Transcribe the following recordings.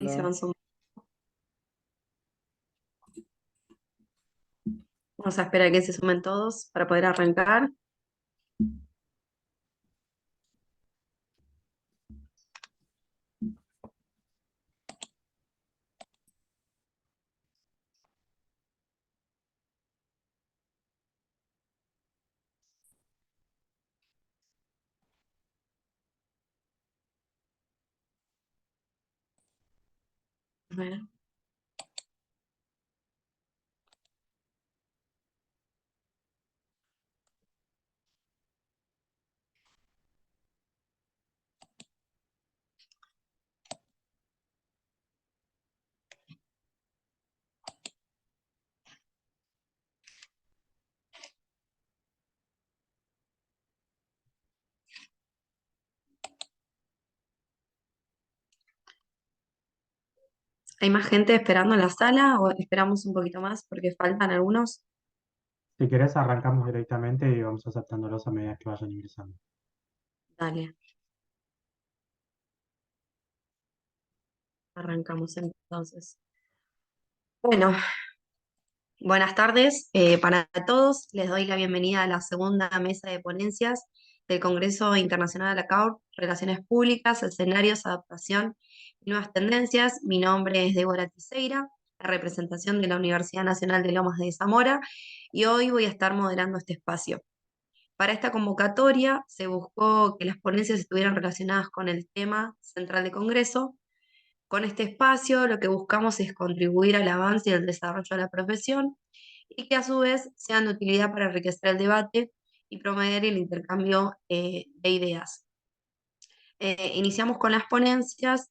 Y se Hola. van Vamos a esperar a que se sumen todos para poder arrancar. A ver. ¿Hay más gente esperando en la sala o esperamos un poquito más porque faltan algunos? Si querés, arrancamos directamente y vamos aceptándolos a medida que vayan ingresando. Dale, arrancamos entonces. Bueno, buenas tardes para todos. Les doy la bienvenida a la segunda mesa de ponencias del Congreso Internacional de la CAUR, Relaciones Públicas, Escenarios, Adaptación y Nuevas Tendencias. Mi nombre es Débora Tiseira, la representación de la Universidad Nacional de Lomas de Zamora, y hoy voy a estar moderando este espacio. Para esta convocatoria se buscó que las ponencias estuvieran relacionadas con el tema central de Congreso. Con este espacio lo que buscamos es contribuir al avance y al desarrollo de la profesión y que a su vez sean de utilidad para enriquecer el debate y promover el intercambio de ideas. Iniciamos con las ponencias,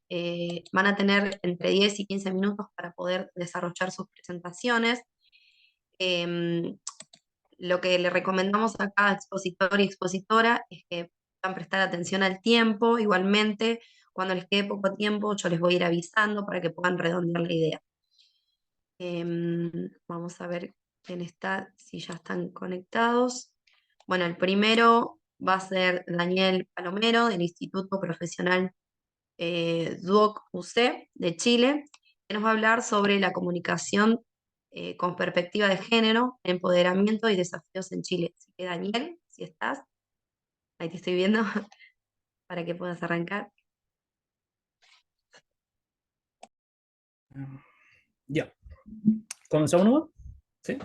van a tener entre 10 y 15 minutos para poder desarrollar sus presentaciones. Em, lo que le recomendamos a cada expositor y expositora es que puedan prestar atención al tiempo. Igualmente, cuando les quede poco tiempo, yo les voy a ir avisando para que puedan redondear la idea. Vamos a ver quién está, si ya están conectados. Bueno, el primero va a ser Daniel Palomero del Instituto Profesional Duoc UC de Chile, que nos va a hablar sobre la comunicación con perspectiva de género, empoderamiento y desafíos en Chile. Así que Daniel, si estás, ahí te estoy viendo, para que puedas arrancar. Ya, ¿comenzamos nomás? ¿Sí?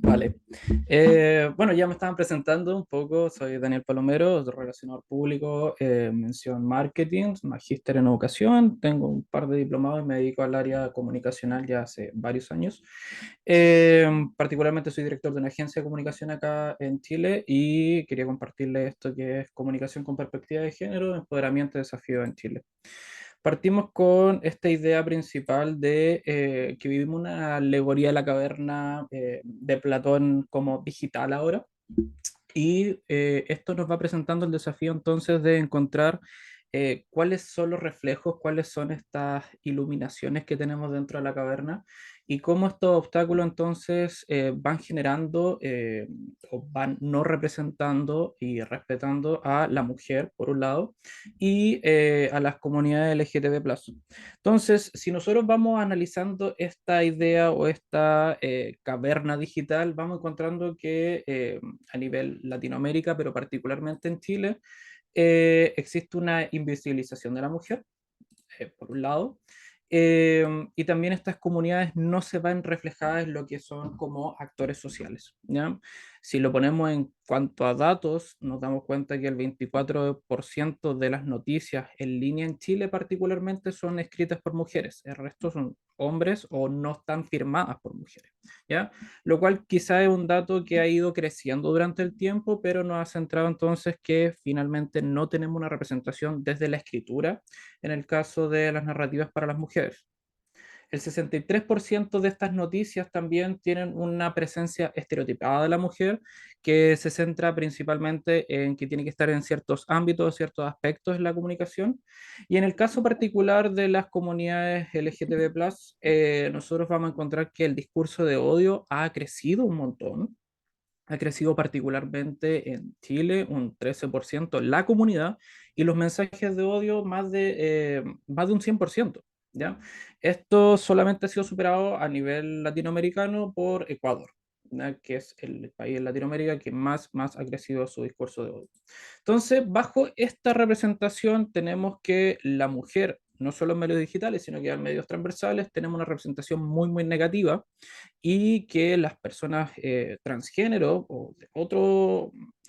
Vale. Bueno, ya me estaban presentando un poco. Soy Daniel Palomero, relacionador público, mención marketing, magíster en educación. Tengo un par de diplomados y me dedico al área comunicacional ya hace varios años. Particularmente soy director de una agencia de comunicación acá en Chile y quería compartirles esto que es comunicación con perspectiva de género, empoderamiento y desafío en Chile. Partimos con esta idea principal de que vivimos una alegoría de la caverna de Platón como digital ahora. Y esto nos va presentando el desafío entonces de encontrar cuáles son los reflejos, cuáles son estas iluminaciones que tenemos dentro de la caverna y cómo estos obstáculos entonces van generando o van no representando y respetando a la mujer, por un lado, y a las comunidades LGTB+. Entonces, si nosotros vamos analizando esta idea o esta caverna digital, vamos encontrando que a nivel Latinoamérica, pero particularmente en Chile, existe una invisibilización de la mujer, por un lado, y también estas comunidades no se ven reflejadas en lo que son como actores sociales, ¿ya? Si lo ponemos en cuanto a datos, nos damos cuenta que el 24% de las noticias en línea en Chile particularmente son escritas por mujeres, el resto son hombres o no están firmadas por mujeres, ¿ya? Lo cual quizá es un dato que ha ido creciendo durante el tiempo, pero nos ha centrado entonces que finalmente no tenemos una representación desde la escritura en el caso de las narrativas para las mujeres. El 63% de estas noticias también tienen una presencia estereotipada de la mujer que se centra principalmente en que tiene que estar en ciertos ámbitos, ciertos aspectos de la comunicación. Y en el caso particular de las comunidades LGTB+, nosotros vamos a encontrar que el discurso de odio ha crecido un montón. Ha crecido particularmente en Chile, un 13% la comunidad, y los mensajes de odio más de un 100%. ¿Ya? Esto solamente ha sido superado a nivel latinoamericano por Ecuador, ¿ya? Que es el país en Latinoamérica que más ha crecido su discurso de odio. Entonces, bajo esta representación tenemos que la mujer, no solo en medios digitales, sino que en medios transversales, tenemos una representación muy negativa, y que las personas transgénero o de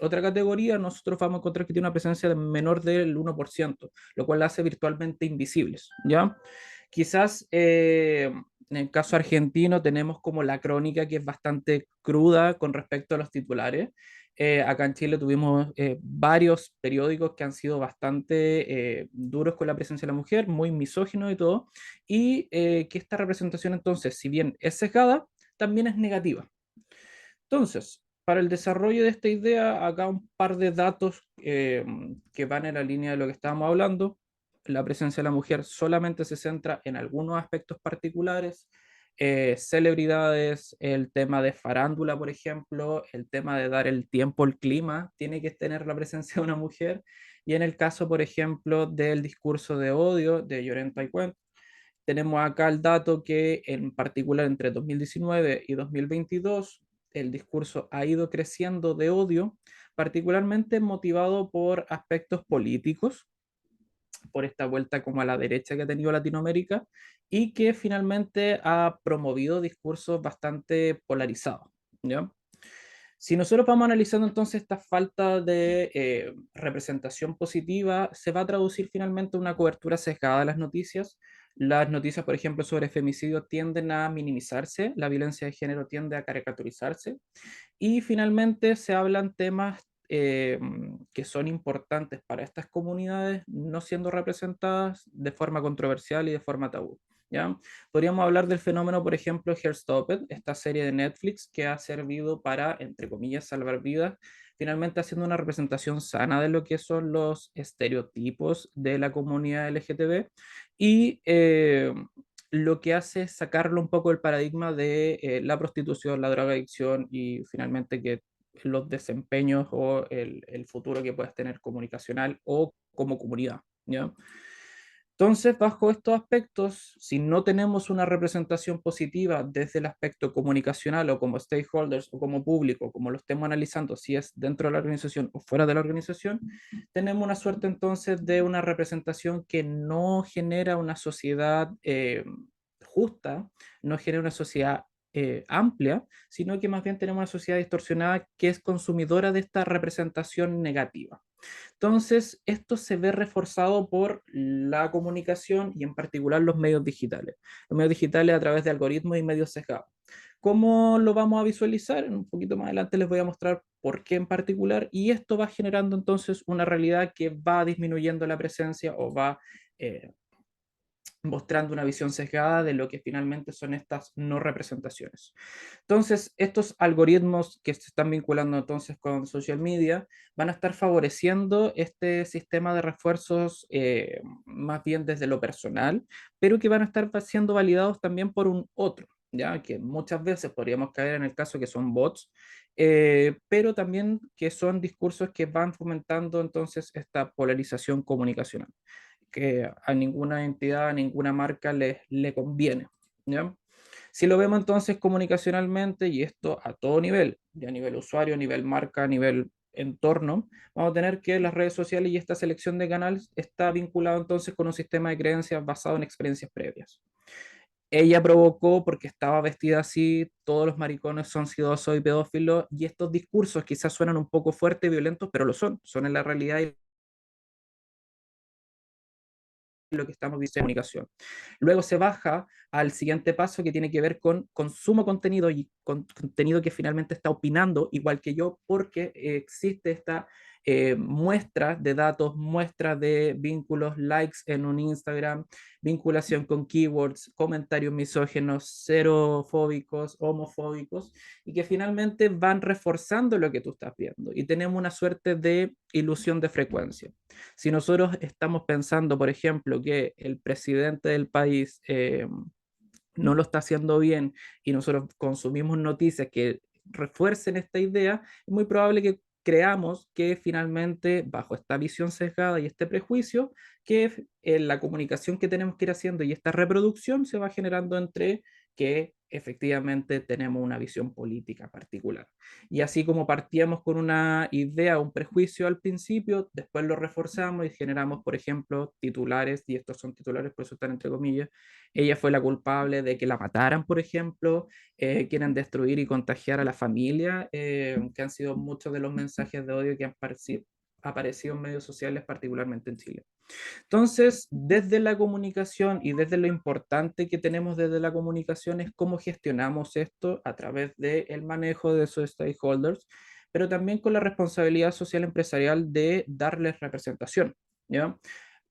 otra categoría, nosotros vamos a encontrar que tiene una presencia de menor del 1%, lo cual la hace virtualmente invisibles, ¿ya? Quizás en el caso argentino tenemos como la crónica que es bastante cruda con respecto a los titulares. Acá en Chile tuvimos varios periódicos que han sido bastante duros con la presencia de la mujer, muy misóginos y todo, y que esta representación entonces, si bien es sesgada, también es negativa. Entonces, para el desarrollo de esta idea, acá un par de datos que van en la línea de lo que estábamos hablando. La presencia de la mujer solamente se centra en algunos aspectos particulares, celebridades, el tema de farándula, por ejemplo, el tema de dar el tiempo, el clima, tiene que tener la presencia de una mujer. Y en el caso, por ejemplo, del discurso de odio de Llorente Taiwán, tenemos acá el dato que en particular entre 2019 y 2022 el discurso ha ido creciendo de odio, particularmente motivado por aspectos políticos, por esta vuelta como a la derecha que ha tenido Latinoamérica, y que finalmente ha promovido discursos bastante polarizados, ¿ya? Si nosotros vamos analizando entonces esta falta de representación positiva, se va a traducir finalmente en una cobertura sesgada de las noticias. Las noticias, por ejemplo, sobre femicidio tienden a minimizarse, la violencia de género tiende a caricaturizarse, y finalmente se hablan temas que son importantes para estas comunidades, no siendo representadas de forma controversial y de forma tabú, ¿ya? Podríamos hablar del fenómeno, por ejemplo, Heartstopper, esta serie de Netflix que ha servido para, entre comillas, salvar vidas, finalmente haciendo una representación sana de lo que son los estereotipos de la comunidad LGTB, y lo que hace es sacarlo un poco del paradigma de la prostitución, la drogadicción y finalmente que los desempeños o el futuro que puedas tener comunicacional o como comunidad, ¿ya? Entonces, bajo estos aspectos, si no tenemos una representación positiva desde el aspecto comunicacional o como stakeholders o como público, como lo estemos analizando, si es dentro de la organización o fuera de la organización, tenemos una suerte entonces de una representación que no genera una sociedad justa, no genera una sociedad amplia, sino que más bien tenemos una sociedad distorsionada que es consumidora de esta representación negativa. Entonces, esto se ve reforzado por la comunicación y en particular los medios digitales. Los medios digitales a través de algoritmos y medios sesgados. ¿Cómo lo vamos a visualizar? Un poquito más adelante les voy a mostrar por qué en particular, y esto va generando entonces una realidad que va disminuyendo la presencia o va eh, mostrando una visión sesgada de lo que finalmente son estas no representaciones. Entonces, estos algoritmos que se están vinculando entonces con social media van a estar favoreciendo este sistema de refuerzos más bien desde lo personal, pero que van a estar siendo validados también por un otro, ya que muchas veces podríamos caer en el caso que son bots, pero también que son discursos que van fomentando entonces esta polarización comunicacional que a ninguna entidad, a ninguna marca le conviene, ¿ya? Si lo vemos entonces comunicacionalmente, y esto a todo nivel, ya a nivel usuario, a nivel marca, a nivel entorno, vamos a tener que las redes sociales y esta selección de canales está vinculado entonces con un sistema de creencias basado en experiencias previas. Ella provocó porque estaba vestida así, todos los maricones son sidosos y pedófilos, y estos discursos quizás suenan un poco fuertes y violentos, pero lo son en la realidad y lo que estamos viendo en comunicación. Luego se baja al siguiente paso que tiene que ver con consumo contenido y con contenido que finalmente está opinando igual que yo porque existe esta muestra de datos, muestra de vínculos, likes en un Instagram, vinculación con keywords, comentarios misógenos, xerofóbicos, homofóbicos, y que finalmente van reforzando lo que tú estás viendo. Y tenemos una suerte de ilusión de frecuencia. Si nosotros estamos pensando, por ejemplo, que el presidente del país no lo está haciendo bien y nosotros consumimos noticias que refuercen esta idea, es muy probable que creamos que finalmente, bajo esta visión sesgada y este prejuicio, que la comunicación que tenemos que ir haciendo y esta reproducción se va generando entre que efectivamente tenemos una visión política particular. Y así como partíamos con una idea, un prejuicio al principio, después lo reforzamos y generamos, por ejemplo, titulares, y estos son titulares, por eso están entre comillas, ella fue la culpable de que la mataran, por ejemplo, quieren destruir y contagiar a la familia, que han sido muchos de los mensajes de odio que han aparecido en medios sociales, particularmente en Chile. Entonces, desde la comunicación y desde lo importante que tenemos desde la comunicación es cómo gestionamos esto a través del manejo de esos stakeholders, pero también con la responsabilidad social empresarial de darles representación, ¿ya?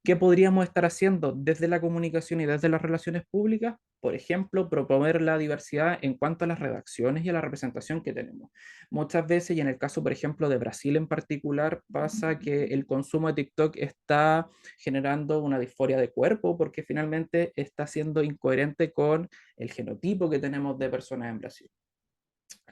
¿Qué podríamos estar haciendo desde la comunicación y desde las relaciones públicas? Por ejemplo, promover la diversidad en cuanto a las redacciones y a la representación que tenemos. Muchas veces, y en el caso, por ejemplo, de Brasil en particular, pasa que el consumo de TikTok está generando una disforia de cuerpo porque finalmente está siendo incoherente con el genotipo que tenemos de personas en Brasil.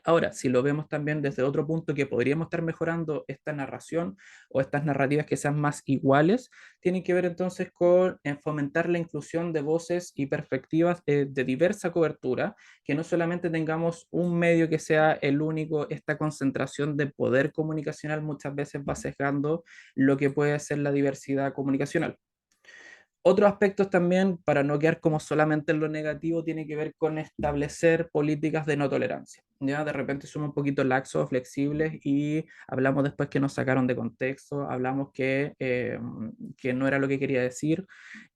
Ahora, si lo vemos también desde otro punto que podríamos estar mejorando esta narración o estas narrativas que sean más iguales, tienen que ver entonces con fomentar la inclusión de voces y perspectivas de diversa cobertura, que no solamente tengamos un medio que sea el único, esta concentración de poder comunicacional muchas veces va sesgando lo que puede ser la diversidad comunicacional. Otros aspectos también, para no quedar como solamente en lo negativo, tiene que ver con establecer políticas de no tolerancia. Ya de repente somos un poquito laxos, flexibles y hablamos después que nos sacaron de contexto, hablamos que no era lo que quería decir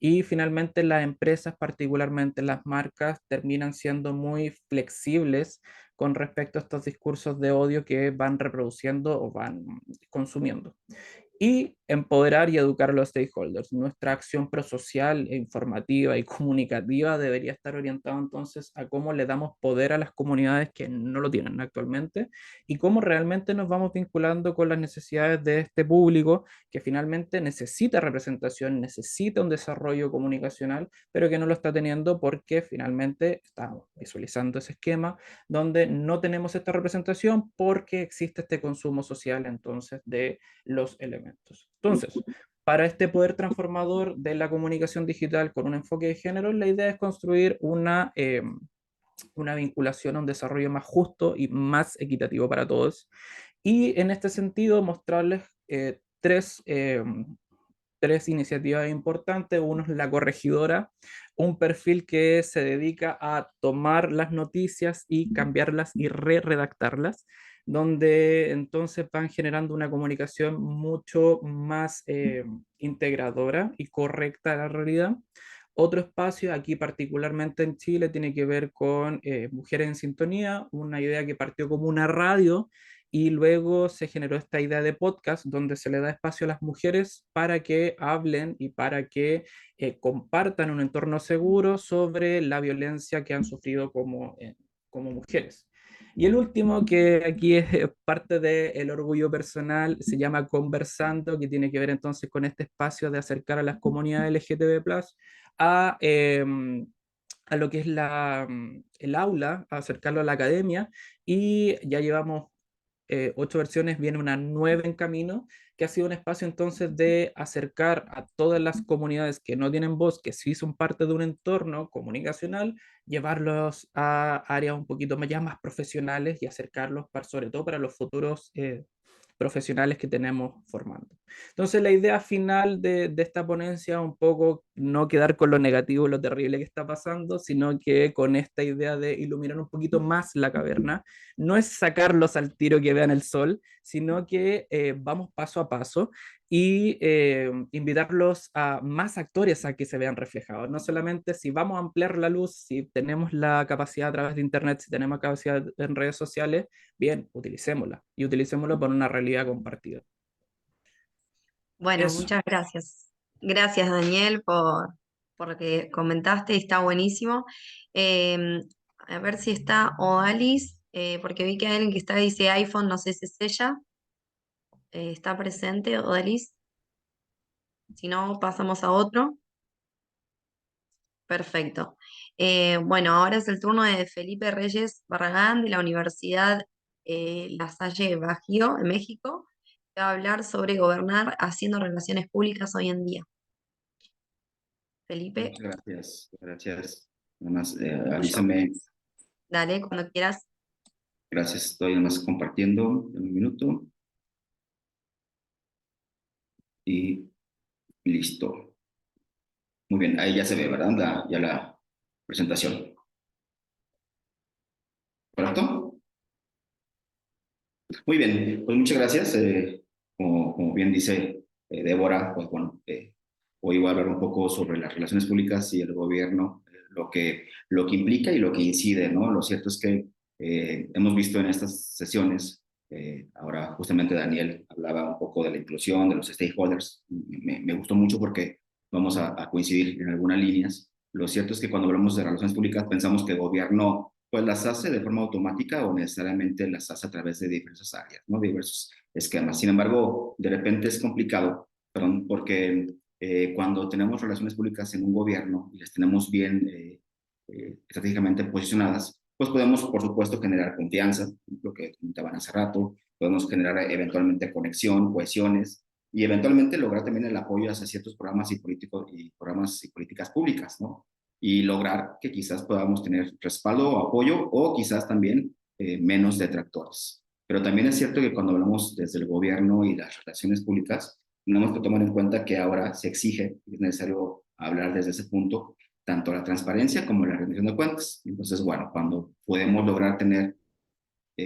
y finalmente las empresas, particularmente las marcas, terminan siendo muy flexibles con respecto a estos discursos de odio que van reproduciendo o van consumiendo y empoderar y educar a los stakeholders. Nuestra acción prosocial, informativa y comunicativa debería estar orientada entonces a cómo le damos poder a las comunidades que no lo tienen actualmente y cómo realmente nos vamos vinculando con las necesidades de este público que finalmente necesita representación, necesita un desarrollo comunicacional, pero que no lo está teniendo porque finalmente estamos visualizando ese esquema donde no tenemos esta representación porque existe este consumo social entonces de los elementos. Entonces, para este poder transformador de la comunicación digital con un enfoque de género, la idea es construir una vinculación a un desarrollo más justo y más equitativo para todos. Y en este sentido, mostrarles tres iniciativas importantes. Uno es la corregidora, un perfil que se dedica a tomar las noticias y cambiarlas y re-redactarlas, donde entonces van generando una comunicación mucho más integradora y correcta a la realidad. Otro espacio, aquí particularmente en Chile, tiene que ver con Mujeres en Sintonía, una idea que partió como una radio y luego se generó esta idea de podcast donde se le da espacio a las mujeres para que hablen y para que compartan un entorno seguro sobre la violencia que han sufrido como mujeres. Y el último, que aquí es parte del orgullo personal, se llama Conversando, que tiene que ver entonces con este espacio de acercar a las comunidades LGTB+, a, eh, a lo que es el aula, a acercarlo a la academia, y ya llevamos 8 versiones, viene una nueva en camino, que ha sido un espacio entonces de acercar a todas las comunidades que no tienen voz, que sí son parte de un entorno comunicacional, llevarlos a áreas un poquito más, ya más profesionales y acercarlos sobre todo para los futuros profesionales que tenemos formando. Entonces la idea final de esta ponencia es un poco no quedar con lo negativo, lo terrible que está pasando, sino que con esta idea de iluminar un poquito más la caverna, no es sacarlos al tiro que vean el sol, sino que vamos paso a paso y invitarlos a más actores a que se vean reflejados. No solamente si vamos a ampliar la luz, si tenemos la capacidad a través de Internet, si tenemos capacidad en redes sociales, bien, utilicémosla y utilicémosla por una realidad compartida. Bueno, Eso. muchas gracias. Gracias, Daniel, por lo que comentaste, está buenísimo. Eh, a ver si está Odalis, porque vi que hay alguien que está, dice iPhone, no sé si es ella. ¿Está presente, Odalis? Si no, pasamos a otro. Perfecto. Bueno, ahora es el turno de Felipe Reyes Barragán de la Universidad La Salle Bajío, en México. va a hablar sobre gobernar haciendo relaciones públicas hoy en día. Felipe, Muchas gracias, gracias. Nada más tuyo. avísame, Dale, cuando quieras. gracias, estoy nada más compartiendo en un minuto y listo. Muy bien, ahí ya se ve, ¿verdad? Ya la presentación. ¿Correcto? Muy bien, pues muchas gracias. Como bien dice Débora, pues bueno, hoy voy a hablar un poco sobre las relaciones públicas y el gobierno, lo que implica y lo que incide, ¿no? Lo cierto es que hemos visto en estas sesiones, ahora justamente Daniel hablaba un poco de la inclusión, de los stakeholders. Me gustó mucho porque vamos a coincidir en algunas líneas. Lo cierto es que cuando hablamos de relaciones públicas pensamos que el gobierno pues las hace de forma automática o necesariamente las hace a través de diversas áreas, ¿no? Diversos esquemas. Sin embargo, de repente es complicado, perdón, porque cuando tenemos relaciones públicas en un gobierno y las tenemos bien estratégicamente posicionadas, pues podemos, por supuesto, generar confianza, lo que comentaban hace rato, podemos generar eventualmente conexión, cohesiones y eventualmente lograr también el apoyo hacia ciertos programas programas y políticas públicas, ¿no? Y lograr que quizás podamos tener respaldo o apoyo o quizás también menos detractores. Pero también es cierto que cuando hablamos desde el gobierno y las relaciones públicas, tenemos que tomar en cuenta que ahora se exige, y es necesario hablar desde ese punto, tanto la transparencia como la rendición de cuentas. Entonces, bueno, cuando podemos lograr tener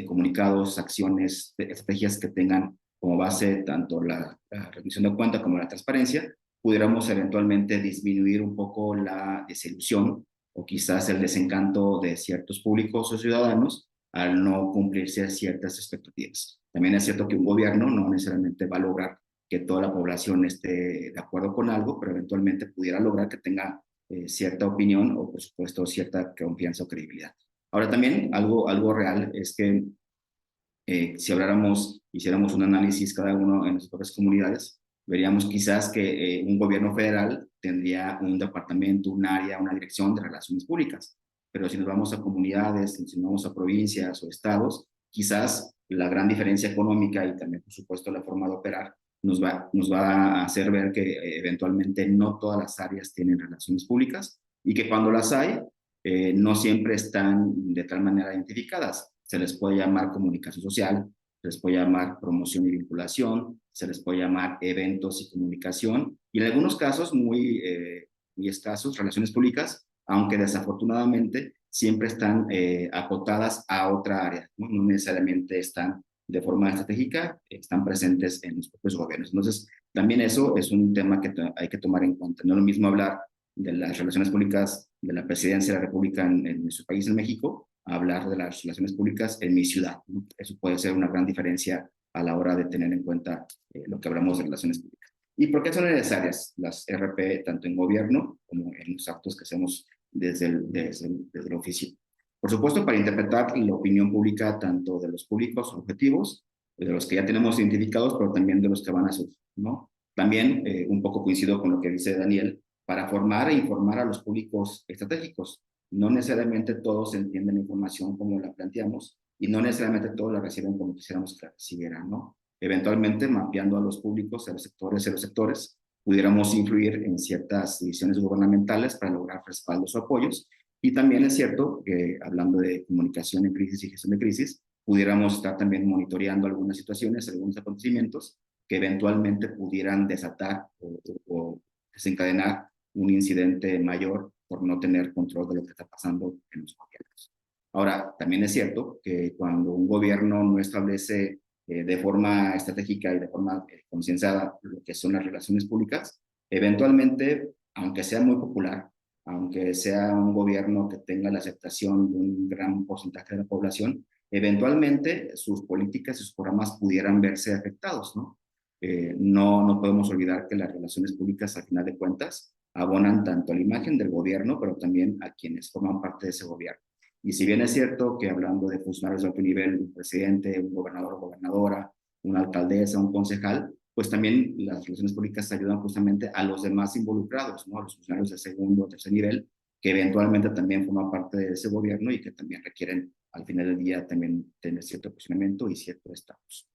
comunicados, acciones, estrategias que tengan como base tanto la rendición de cuentas como la transparencia, pudiéramos eventualmente disminuir un poco la desilusión o quizás el desencanto de ciertos públicos o ciudadanos al no cumplirse ciertas expectativas. También es cierto que un gobierno no necesariamente va a lograr que toda la población esté de acuerdo con algo, pero eventualmente pudiera lograr que tenga cierta opinión o, por supuesto, cierta confianza o credibilidad. Ahora también algo real es que si hiciéramos un análisis cada uno en las propias comunidades, veríamos quizás que un gobierno federal tendría un departamento, un área, una dirección de relaciones públicas. Pero si nos vamos a comunidades, si nos vamos a provincias o estados, quizás la gran diferencia económica y también, por supuesto, la forma de operar nos va a hacer ver que eventualmente no todas las áreas tienen relaciones públicas y que cuando las hay, no siempre están de tal manera identificadas. Se les puede llamar comunicación social, se les puede llamar promoción y vinculación, se les puede llamar eventos y comunicación, y en algunos casos muy escasos, relaciones públicas, aunque desafortunadamente siempre están acotadas a otra área, ¿no? No necesariamente están de forma estratégica, están presentes en los propios gobiernos. Entonces, también eso es un tema que hay que tomar en cuenta. No es lo mismo hablar de las relaciones públicas de la presidencia de la República en nuestro país, en México, a hablar de las relaciones públicas en mi ciudad, ¿no? Eso puede ser una gran diferencia a la hora de tener en cuenta lo que hablamos de relaciones públicas. ¿Y por qué son necesarias las RP tanto en gobierno como en los actos que hacemos desde el oficio? Por supuesto, para interpretar la opinión pública tanto de los públicos objetivos, de los que ya tenemos identificados, pero también de los que van a surgir, ¿no? También, un poco coincido con lo que dice Daniel, para formar e informar a los públicos estratégicos. No necesariamente todos entienden la información como la planteamos y no necesariamente todos la reciben como quisiéramos que la recibieran, ¿no? Eventualmente, mapeando a los públicos, a los sectores, pudiéramos influir en ciertas decisiones gubernamentales para lograr respaldos o apoyos. Y también es cierto que, hablando de comunicación en crisis y gestión de crisis, pudiéramos estar también monitoreando algunas situaciones, algunos acontecimientos que eventualmente pudieran desatar o desencadenar un incidente mayor por no tener control de lo que está pasando en los gobiernos. Ahora, también es cierto que cuando un gobierno no establece de forma estratégica y de forma concienciada lo que son las relaciones públicas, eventualmente, aunque sea muy popular, aunque sea un gobierno que tenga la aceptación de un gran porcentaje de la población, eventualmente sus políticas y sus programas pudieran verse afectados, ¿no? No podemos olvidar que las relaciones públicas, al final de cuentas, abonan tanto a la imagen del gobierno, pero también a quienes forman parte de ese gobierno. Y si bien es cierto que hablando de funcionarios de alto nivel, un presidente, un gobernador o gobernadora, una alcaldesa, un concejal, pues también las relaciones públicas ayudan justamente a los demás involucrados, ¿no? A los funcionarios de segundo o tercer nivel, que eventualmente también forman parte de ese gobierno y que también requieren al final del día también tener cierto posicionamiento y cierto estatus.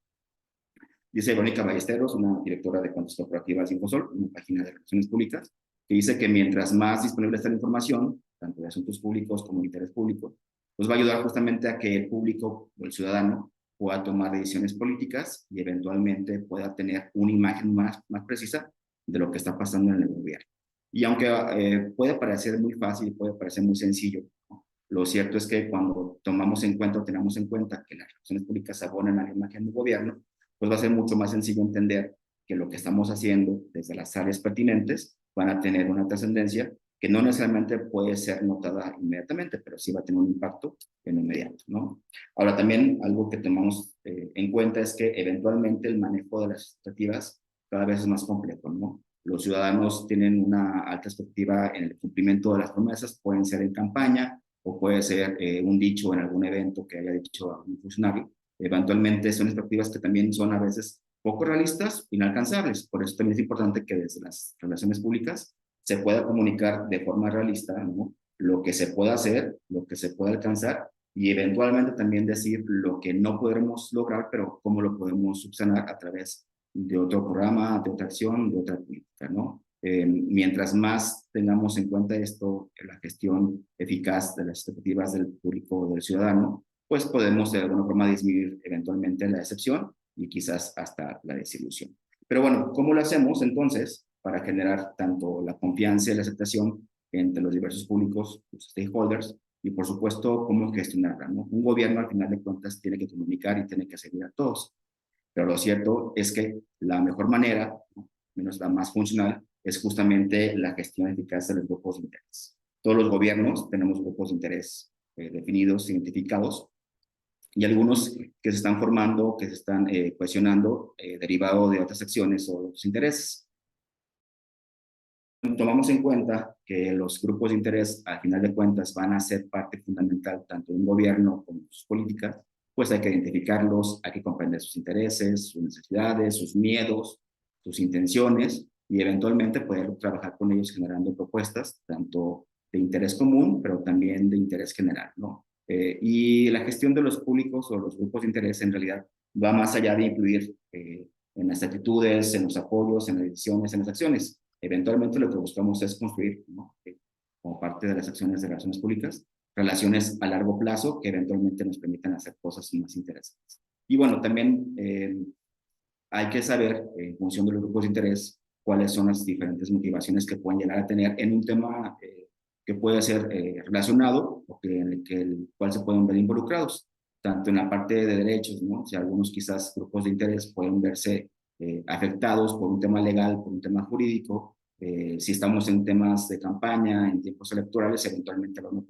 Dice Verónica Ballesteros, una directora de cuentas corporativas de Infosol, una página de relaciones públicas, que dice que mientras más disponible está la información, tanto de asuntos públicos como de interés público, pues va a ayudar justamente a que el público o el ciudadano pueda tomar decisiones políticas y eventualmente pueda tener una imagen más precisa de lo que está pasando en el gobierno. Y aunque puede parecer muy fácil, puede parecer muy sencillo, ¿no? Lo cierto es que cuando tomamos en cuenta o tenemos en cuenta que las relaciones públicas abonan a la imagen del gobierno, pues va a ser mucho más sencillo entender que lo que estamos haciendo desde las áreas pertinentes van a tener una trascendencia que no necesariamente puede ser notada inmediatamente, pero sí va a tener un impacto en inmediato, ¿no? Ahora, también algo que tomamos en cuenta es que eventualmente el manejo de las expectativas cada vez es más complejo, ¿no? Los ciudadanos tienen una alta expectativa en el cumplimiento de las promesas, pueden ser en campaña o puede ser un dicho en algún evento que haya dicho algún funcionario. Eventualmente son expectativas que también son a veces poco realistas, inalcanzables. Por eso también es importante que desde las relaciones públicas se pueda comunicar de forma realista, ¿no? Lo que se puede hacer, lo que se puede alcanzar y eventualmente también decir lo que no podremos lograr, pero cómo lo podemos subsanar a través de otro programa, de otra acción, de otra política, ¿no? Mientras más tengamos en cuenta esto, la gestión eficaz de las expectativas del público o del ciudadano, pues podemos de alguna forma disminuir eventualmente la decepción y quizás hasta la desilusión. Pero bueno, ¿cómo lo hacemos entonces para generar tanto la confianza y la aceptación entre los diversos públicos, los stakeholders, y por supuesto, cómo gestionarla, ¿no? Un gobierno al final de cuentas tiene que comunicar y tiene que servir a todos. Pero lo cierto es que la mejor manera, ¿no?, menos la más funcional, es justamente la gestión eficaz de los grupos de interés. Todos los gobiernos tenemos grupos de interés definidos, identificados, y algunos que se están formando, que se están cohesionando, derivado de otras acciones o otros intereses. Tomamos en cuenta que los grupos de interés, al final de cuentas, van a ser parte fundamental tanto de un gobierno como de sus políticas, pues hay que identificarlos, hay que comprender sus intereses, sus necesidades, sus miedos, sus intenciones, y eventualmente poder trabajar con ellos generando propuestas, tanto de interés común, pero también de interés general, ¿no? Y la gestión de los públicos o los grupos de interés en realidad va más allá de influir en las actitudes, en los apoyos, en las decisiones, en las acciones. Eventualmente lo que buscamos es construir, ¿no?, como parte de las acciones de relaciones públicas, relaciones a largo plazo que eventualmente nos permitan hacer cosas más interesantes. Y bueno, también hay que saber, en función de los grupos de interés, cuáles son las diferentes motivaciones que pueden llegar a tener en un tema que puede ser relacionado o en el cual se pueden ver involucrados, tanto en la parte de derechos, ¿no? Si algunos quizás grupos de interés pueden verse afectados por un tema legal, por un tema jurídico, si estamos en temas de campaña, en tiempos electorales, eventualmente va una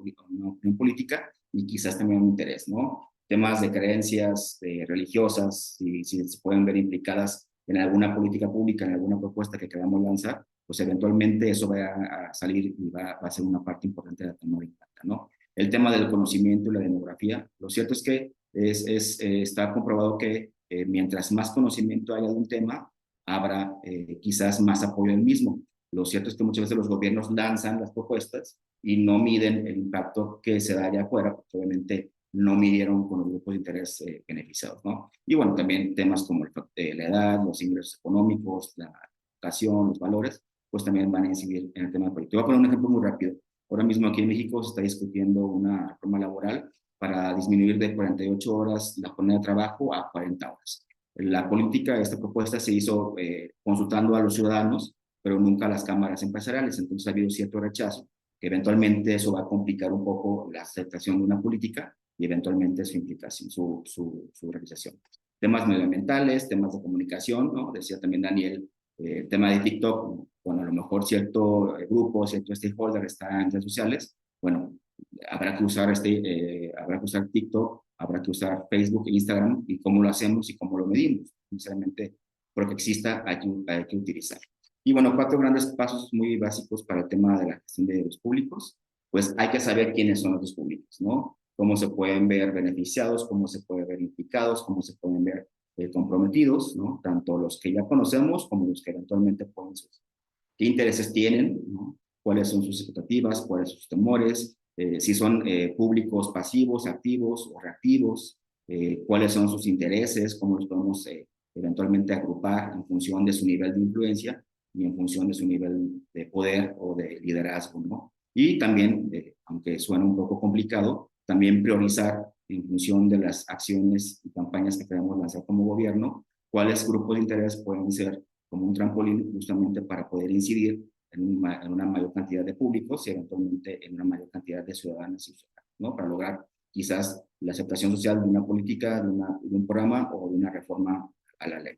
opinión política y quizás también un interés, ¿no? Temas de creencias religiosas, si se pueden ver implicadas en alguna política pública, en alguna propuesta que queramos lanzar, pues eventualmente eso va a salir y va a ser una parte importante de la toma en cuenta, ¿no? El tema del conocimiento y la demografía, lo cierto es que está comprobado que mientras más conocimiento haya de un tema, habrá quizás más apoyo del mismo. Lo cierto es que muchas veces los gobiernos lanzan las propuestas y no miden el impacto que se da allá afuera, porque obviamente no midieron con los grupos de interés beneficiados, ¿no? Y bueno, también temas como la edad, los ingresos económicos, la educación, los valores, pues también van a incidir en el tema político. Voy a poner un ejemplo muy rápido. Ahora mismo aquí en México se está discutiendo una reforma laboral para disminuir de 48 horas la jornada de trabajo a 40 horas. La política, esta propuesta se hizo consultando a los ciudadanos, pero nunca a las cámaras empresariales, entonces ha habido cierto rechazo, que eventualmente eso va a complicar un poco la aceptación de una política y eventualmente su implicación, su realización. Temas medioambientales, temas de comunicación, ¿no? Decía también Daniel, tema de TikTok, bueno, a lo mejor cierto grupo, cierto stakeholder está en redes sociales, bueno, habrá que usar TikTok, habrá que usar Facebook e Instagram, y cómo lo hacemos y cómo lo medimos. Sinceramente, porque exista, hay que utilizar. Y bueno, 4 grandes pasos muy básicos para el tema de la gestión de los públicos. Pues hay que saber quiénes son los públicos, ¿no? Cómo se pueden ver beneficiados, cómo se pueden ver implicados, cómo se pueden ver comprometidos, ¿no? Tanto los que ya conocemos como los que eventualmente pueden surgir. ¿Qué intereses tienen, ¿no? ¿Cuáles son sus expectativas? ¿Cuáles son sus temores? Si son públicos pasivos, activos o reactivos, cuáles son sus intereses, cómo los podemos eventualmente agrupar en función de su nivel de influencia y en función de su nivel de poder o de liderazgo, ¿no? Y también, aunque suena un poco complicado, también priorizar en función de las acciones y campañas que queremos lanzar como gobierno, cuáles grupos de interés pueden ser como un trampolín justamente para poder incidir en una mayor cantidad de públicos y eventualmente en una mayor cantidad de ciudadanos y ciudadanos, ¿no? Para lograr quizás la aceptación social de una política, de un programa o de una reforma a la ley.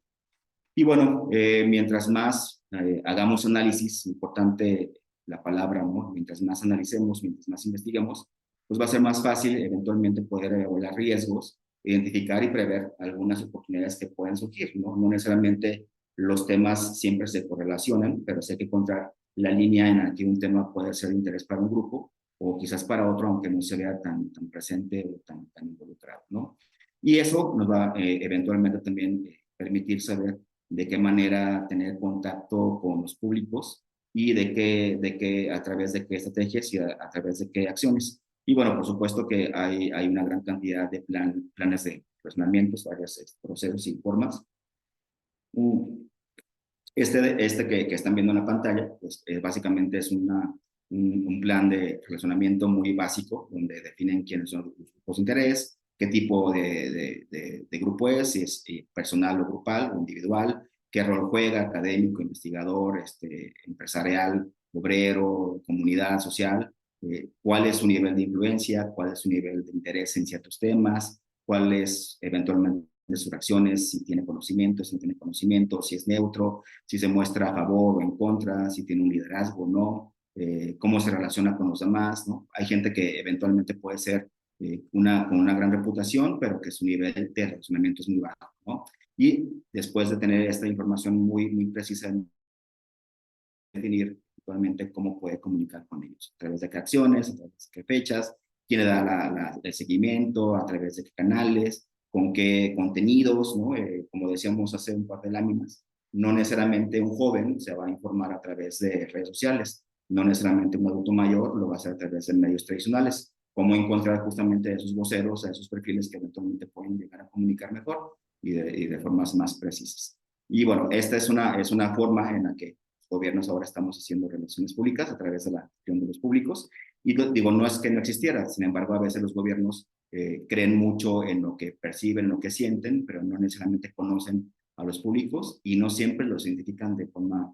Y bueno, mientras más hagamos análisis, importante la palabra, ¿no? Mientras más analicemos, mientras más investiguemos, pues va a ser más fácil eventualmente poder evaluar riesgos, identificar y prever algunas oportunidades que pueden surgir, ¿no? No necesariamente los temas siempre se correlacionan, pero sí hay que encontrar la línea en la que un tema puede ser de interés para un grupo o quizás para otro, aunque no se vea tan presente o tan involucrado, ¿no? Y eso nos va eventualmente también permitir saber de qué manera tener contacto con los públicos y a través de qué estrategias y a través de qué acciones. Y bueno, por supuesto que hay una gran cantidad de planes de relacionamientos, varios procesos y formas. Que están viendo en la pantalla, pues básicamente es un plan de relacionamiento muy básico, donde definen quiénes son los grupos de interés, qué tipo de grupo es, si es personal o grupal o individual, qué rol juega, académico, investigador, empresarial, obrero, comunidad social, cuál es su nivel de influencia, cuál es su nivel de interés en ciertos temas, cuál es eventualmente de sus acciones, si tiene conocimiento, si no tiene conocimiento, si es neutro, si se muestra a favor o en contra, si tiene un liderazgo o no, cómo se relaciona con los demás, ¿no? Hay gente que eventualmente puede ser con una gran reputación, pero que su nivel de relacionamiento es muy bajo, ¿no? Y después de tener esta información muy precisa, definir actualmente cómo puede comunicar con ellos, a través de qué acciones, a través de qué fechas, quién le da el seguimiento, a través de qué canales, con qué contenidos, ¿no? Como decíamos hace un par de láminas, no necesariamente un joven se va a informar a través de redes sociales, no necesariamente un adulto mayor lo va a hacer a través de medios tradicionales. Cómo encontrar justamente esos voceros, a esos perfiles que eventualmente pueden llegar a comunicar mejor y de formas más precisas. Y bueno, esta es una forma en la que gobiernos ahora estamos haciendo relaciones públicas a través de la gestión de los públicos. Y digo, no es que no existiera, sin embargo, a veces los gobiernos creen mucho en lo que perciben, lo que sienten, pero no necesariamente conocen a los públicos y no siempre los identifican de forma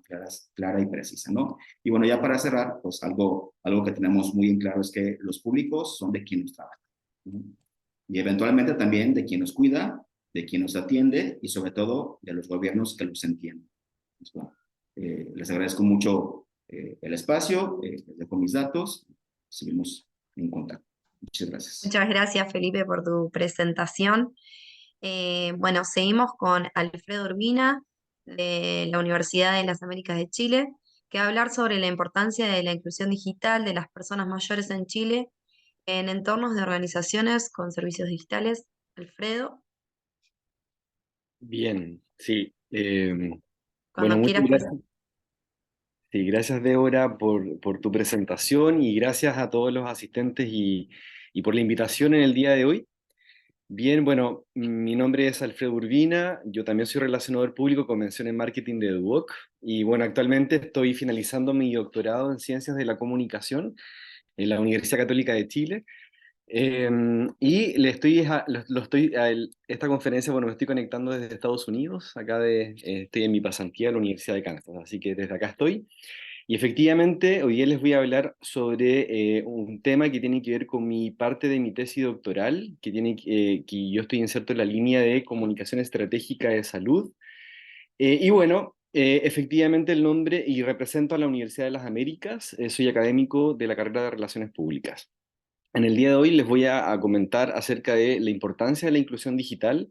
clara y precisa, ¿no? Y bueno, ya para cerrar, pues algo que tenemos muy en claro es que los públicos son de quien nos trabaja, ¿no? Y eventualmente también de quien nos cuida, de quien nos atiende y sobre todo de los gobiernos que los entienden. Pues, bueno, les agradezco mucho el espacio, les dejo mis datos, seguimos en contacto. Muchas gracias. Muchas gracias, Felipe, por tu presentación. Bueno, seguimos con Alfredo Urbina, de la Universidad de las Américas de Chile, que va a hablar sobre la importancia de la inclusión digital de las personas mayores en Chile en entornos de organizaciones con servicios digitales. Alfredo, Bien, sí. Bueno, cuando muchas quieras, gracias. Sí, gracias, Débora, por tu presentación y gracias a todos los asistentes y por la invitación en el día de hoy. Bien, bueno, mi nombre es Alfredo Urbina, yo también soy relacionador público con mención en marketing de Duoc y bueno, actualmente estoy finalizando mi doctorado en Ciencias de la Comunicación en la Universidad Católica de Chile. Y le estoy, esta conferencia, bueno, me estoy conectando desde Estados Unidos, estoy en mi pasantía en la Universidad de Kansas, así que desde acá estoy. Y efectivamente, hoy día les voy a hablar sobre un tema que tiene que ver con mi parte de mi tesis doctoral, que yo estoy inserto en la línea de comunicación estratégica de salud. Y bueno, efectivamente el nombre, y represento a la Universidad de las Américas, soy académico de la carrera de Relaciones Públicas. En el día de hoy les voy a comentar acerca de la importancia de la inclusión digital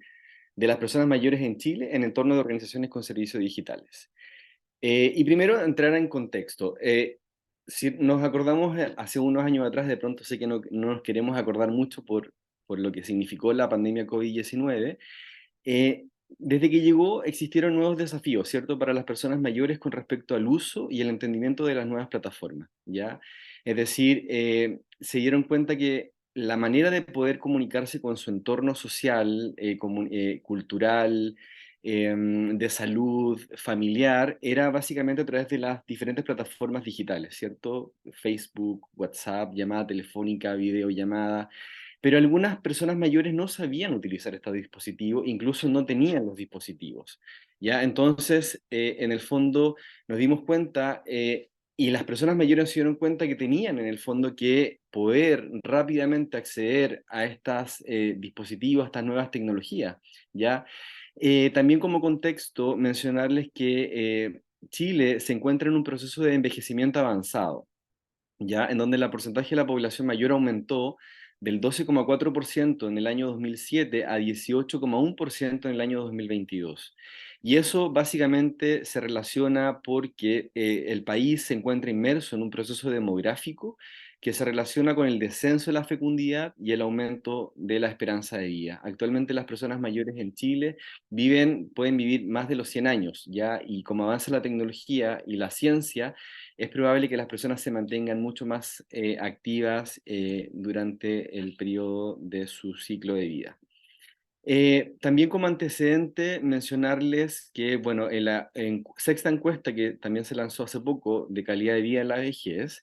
de las personas mayores en Chile en entorno de organizaciones con servicios digitales. Y primero entrar en contexto. Si nos acordamos hace unos años atrás, de pronto sé que no nos queremos acordar mucho por lo que significó la pandemia COVID-19, desde que llegó existieron nuevos desafíos, ¿cierto?, para las personas mayores con respecto al uso y el entendimiento de las nuevas plataformas, ¿ya? Es decir, se dieron cuenta que la manera de poder comunicarse con su entorno social, cultural, de salud familiar era básicamente a través de las diferentes plataformas digitales, ¿cierto? Facebook, WhatsApp, llamada telefónica, videollamada. Pero algunas personas mayores no sabían utilizar estos dispositivos, incluso no tenían los dispositivos, ¿ya? Entonces, en el fondo, nos dimos cuenta, y las personas mayores se dieron cuenta que tenían, en el fondo, que poder rápidamente acceder a estos dispositivos, a estas nuevas tecnologías, ¿ya? También como contexto, mencionarles que Chile se encuentra en un proceso de envejecimiento avanzado, ¿ya? En donde el porcentaje de la población mayor aumentó del 12,4% en el año 2007 a 18,1% en el año 2022. Y eso básicamente se relaciona porque el país se encuentra inmerso en un proceso demográfico que se relaciona con el descenso de la fecundidad y el aumento de la esperanza de vida. Actualmente las personas mayores en Chile pueden vivir más de los 100 años, ¿ya? Y como avanza la tecnología y la ciencia, es probable que las personas se mantengan mucho más activas durante el periodo de su ciclo de vida. También como antecedente mencionarles que, bueno, en la sexta encuesta que también se lanzó hace poco de calidad de vida en la vejez,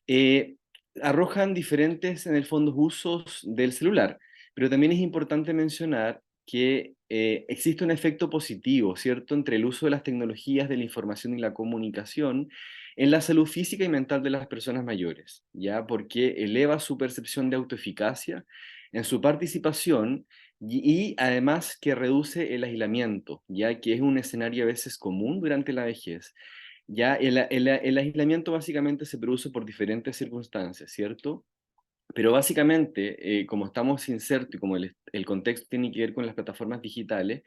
eh, arrojan diferentes, en el fondo, usos del celular, pero también es importante mencionar que existe un efecto positivo, ¿cierto?, entre el uso de las tecnologías de la información y la comunicación en la salud física y mental de las personas mayores, ¿ya? Porque eleva su percepción de autoeficacia en su participación y además que reduce el aislamiento, ya que es un escenario a veces común durante la vejez. Ya el aislamiento básicamente se produce por diferentes circunstancias, ¿cierto? Pero básicamente, como estamos insertos y como el contexto tiene que ver con las plataformas digitales,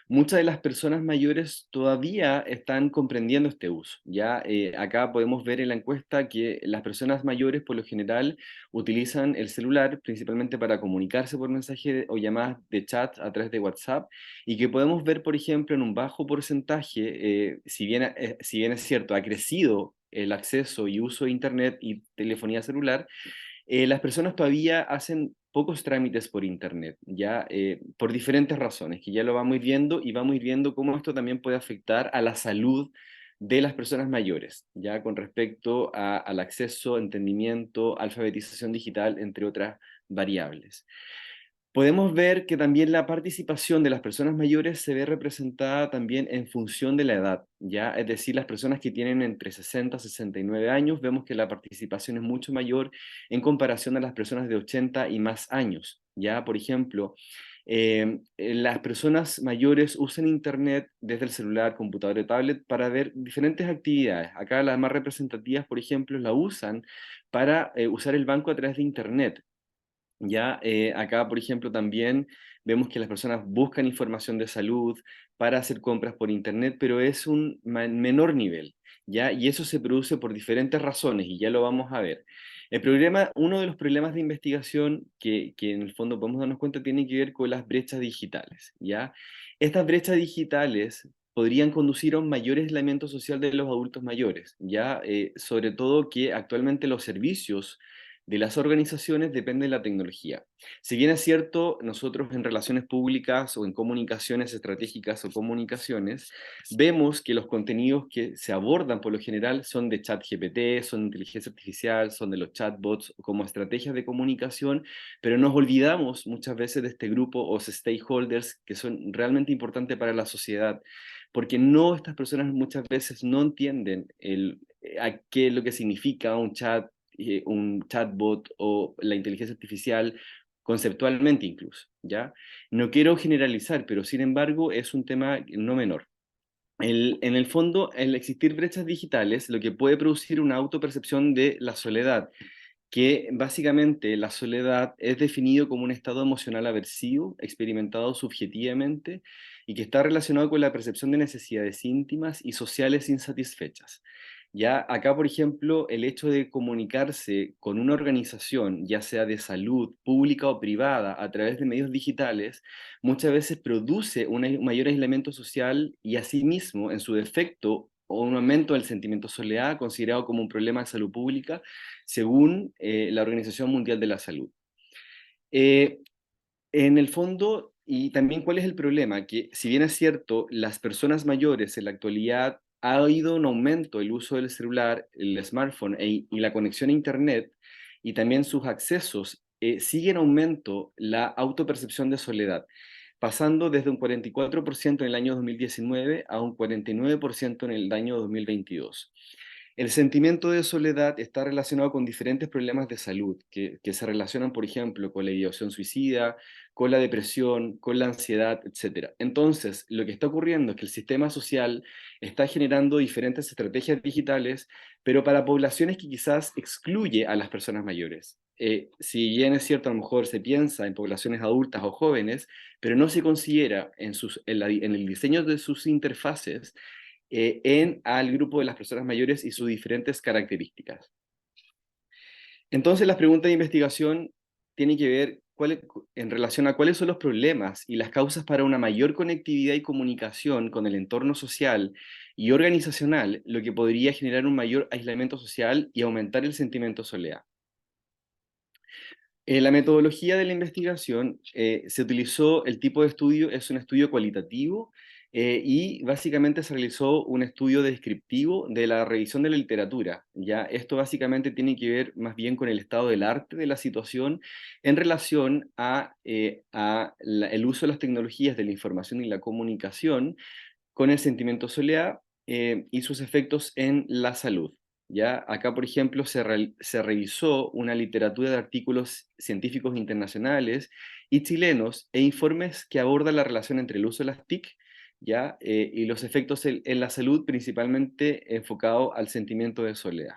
muchas de las personas mayores todavía están comprendiendo este uso. Ya acá podemos ver en la encuesta que las personas mayores por lo general utilizan el celular principalmente para comunicarse por mensaje o llamadas de chat a través de WhatsApp, y que podemos ver, por ejemplo, en un bajo porcentaje, si bien es cierto, ha crecido el acceso y uso de Internet y telefonía celular, las personas todavía hacen pocos trámites por Internet, ya por diferentes razones, que ya lo vamos a ir viendo y vamos a ir viendo cómo esto también puede afectar a la salud de las personas mayores, ya con respecto al acceso, entendimiento, alfabetización digital, entre otras variables. Podemos ver que también la participación de las personas mayores se ve representada también en función de la edad, ¿ya? Es decir, las personas que tienen entre 60 y 69 años, vemos que la participación es mucho mayor en comparación a las personas de 80 y más años, ¿ya? Por ejemplo, las personas mayores usan Internet desde el celular, computador y tablet para ver diferentes actividades. Acá las más representativas, por ejemplo, la usan para usar el banco a través de Internet. Ya, acá, por ejemplo, también vemos que las personas buscan información de salud para hacer compras por Internet, pero es un menor nivel, ¿ya? Y eso se produce por diferentes razones, y ya lo vamos a ver. Uno de los problemas de investigación que en el fondo podemos darnos cuenta tiene que ver con las brechas digitales, ¿ya? Estas brechas digitales podrían conducir a un mayor aislamiento social de los adultos mayores, ¿ya? Sobre todo que actualmente los servicios de las organizaciones depende de la tecnología. Si bien es cierto, nosotros en relaciones públicas o en comunicaciones estratégicas o comunicaciones, vemos que los contenidos que se abordan por lo general son de ChatGPT, son de inteligencia artificial, son de los chatbots como estrategias de comunicación, pero nos olvidamos muchas veces de este grupo o stakeholders que son realmente importantes para la sociedad, porque estas personas muchas veces no entienden a qué es lo que significa un chatbot o la inteligencia artificial conceptualmente incluso, ¿ya? No quiero generalizar, pero sin embargo es un tema no menor. En el fondo, el existir brechas digitales, lo que puede producir una autopercepción de la soledad, que básicamente la soledad es definido como un estado emocional aversivo, experimentado subjetivamente, y que está relacionado con la percepción de necesidades íntimas y sociales insatisfechas. Ya acá, por ejemplo, el hecho de comunicarse con una organización, ya sea de salud, pública o privada, a través de medios digitales, muchas veces produce un mayor aislamiento social y asimismo, en su defecto, o un aumento del sentimiento de soledad, considerado como un problema de salud pública, según la Organización Mundial de la Salud. En el fondo, y también cuál es el problema, que si bien es cierto, las personas mayores en la actualidad ha habido un aumento el uso del celular, el smartphone y la conexión a Internet, y también sus accesos, sigue en aumento la autopercepción de soledad, pasando desde un 44% en el año 2019 a un 49% en el año 2022. El sentimiento de soledad está relacionado con diferentes problemas de salud que se relacionan, por ejemplo, con la ideación suicida, con la depresión, con la ansiedad, etc. Entonces, lo que está ocurriendo es que el sistema social está generando diferentes estrategias digitales, pero para poblaciones que quizás excluye a las personas mayores. Si bien es cierto, a lo mejor se piensa en poblaciones adultas o jóvenes, pero no se considera en el diseño de sus interfaces al grupo de las personas mayores y sus diferentes características. Entonces, las preguntas de investigación tienen que ver en relación a cuáles son los problemas y las causas para una mayor conectividad y comunicación con el entorno social y organizacional, lo que podría generar un mayor aislamiento social y aumentar el sentimiento de soledad. La metodología de la investigación se utilizó, el tipo de estudio es un estudio cualitativo y básicamente se realizó un estudio descriptivo de la revisión de la literatura. ¿Ya? Esto básicamente tiene que ver más bien con el estado del arte de la situación en relación el uso de las tecnologías de la información y la comunicación con el sentimiento de soledad y sus efectos en la salud. ¿Ya? Acá, por ejemplo, se revisó una literatura de artículos científicos internacionales y chilenos e informes que abordan la relación entre el uso de las TIC, ¿ya? Y los efectos en la salud, principalmente enfocado al sentimiento de soledad.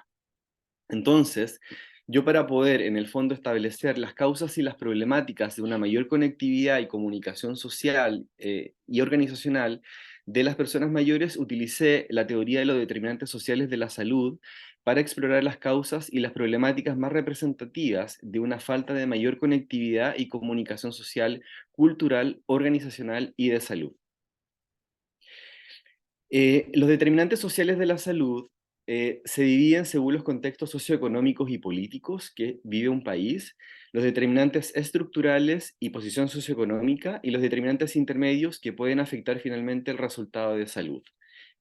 Entonces, yo para poder, en el fondo, establecer las causas y las problemáticas de una mayor conectividad y comunicación social y organizacional de las personas mayores, utilicé la teoría de los determinantes sociales de la salud para explorar las causas y las problemáticas más representativas de una falta de mayor conectividad y comunicación social, cultural, organizacional y de salud. Los determinantes sociales de la salud se dividen según los contextos socioeconómicos y políticos que vive un país, los determinantes estructurales y posición socioeconómica, y los determinantes intermedios que pueden afectar finalmente el resultado de salud.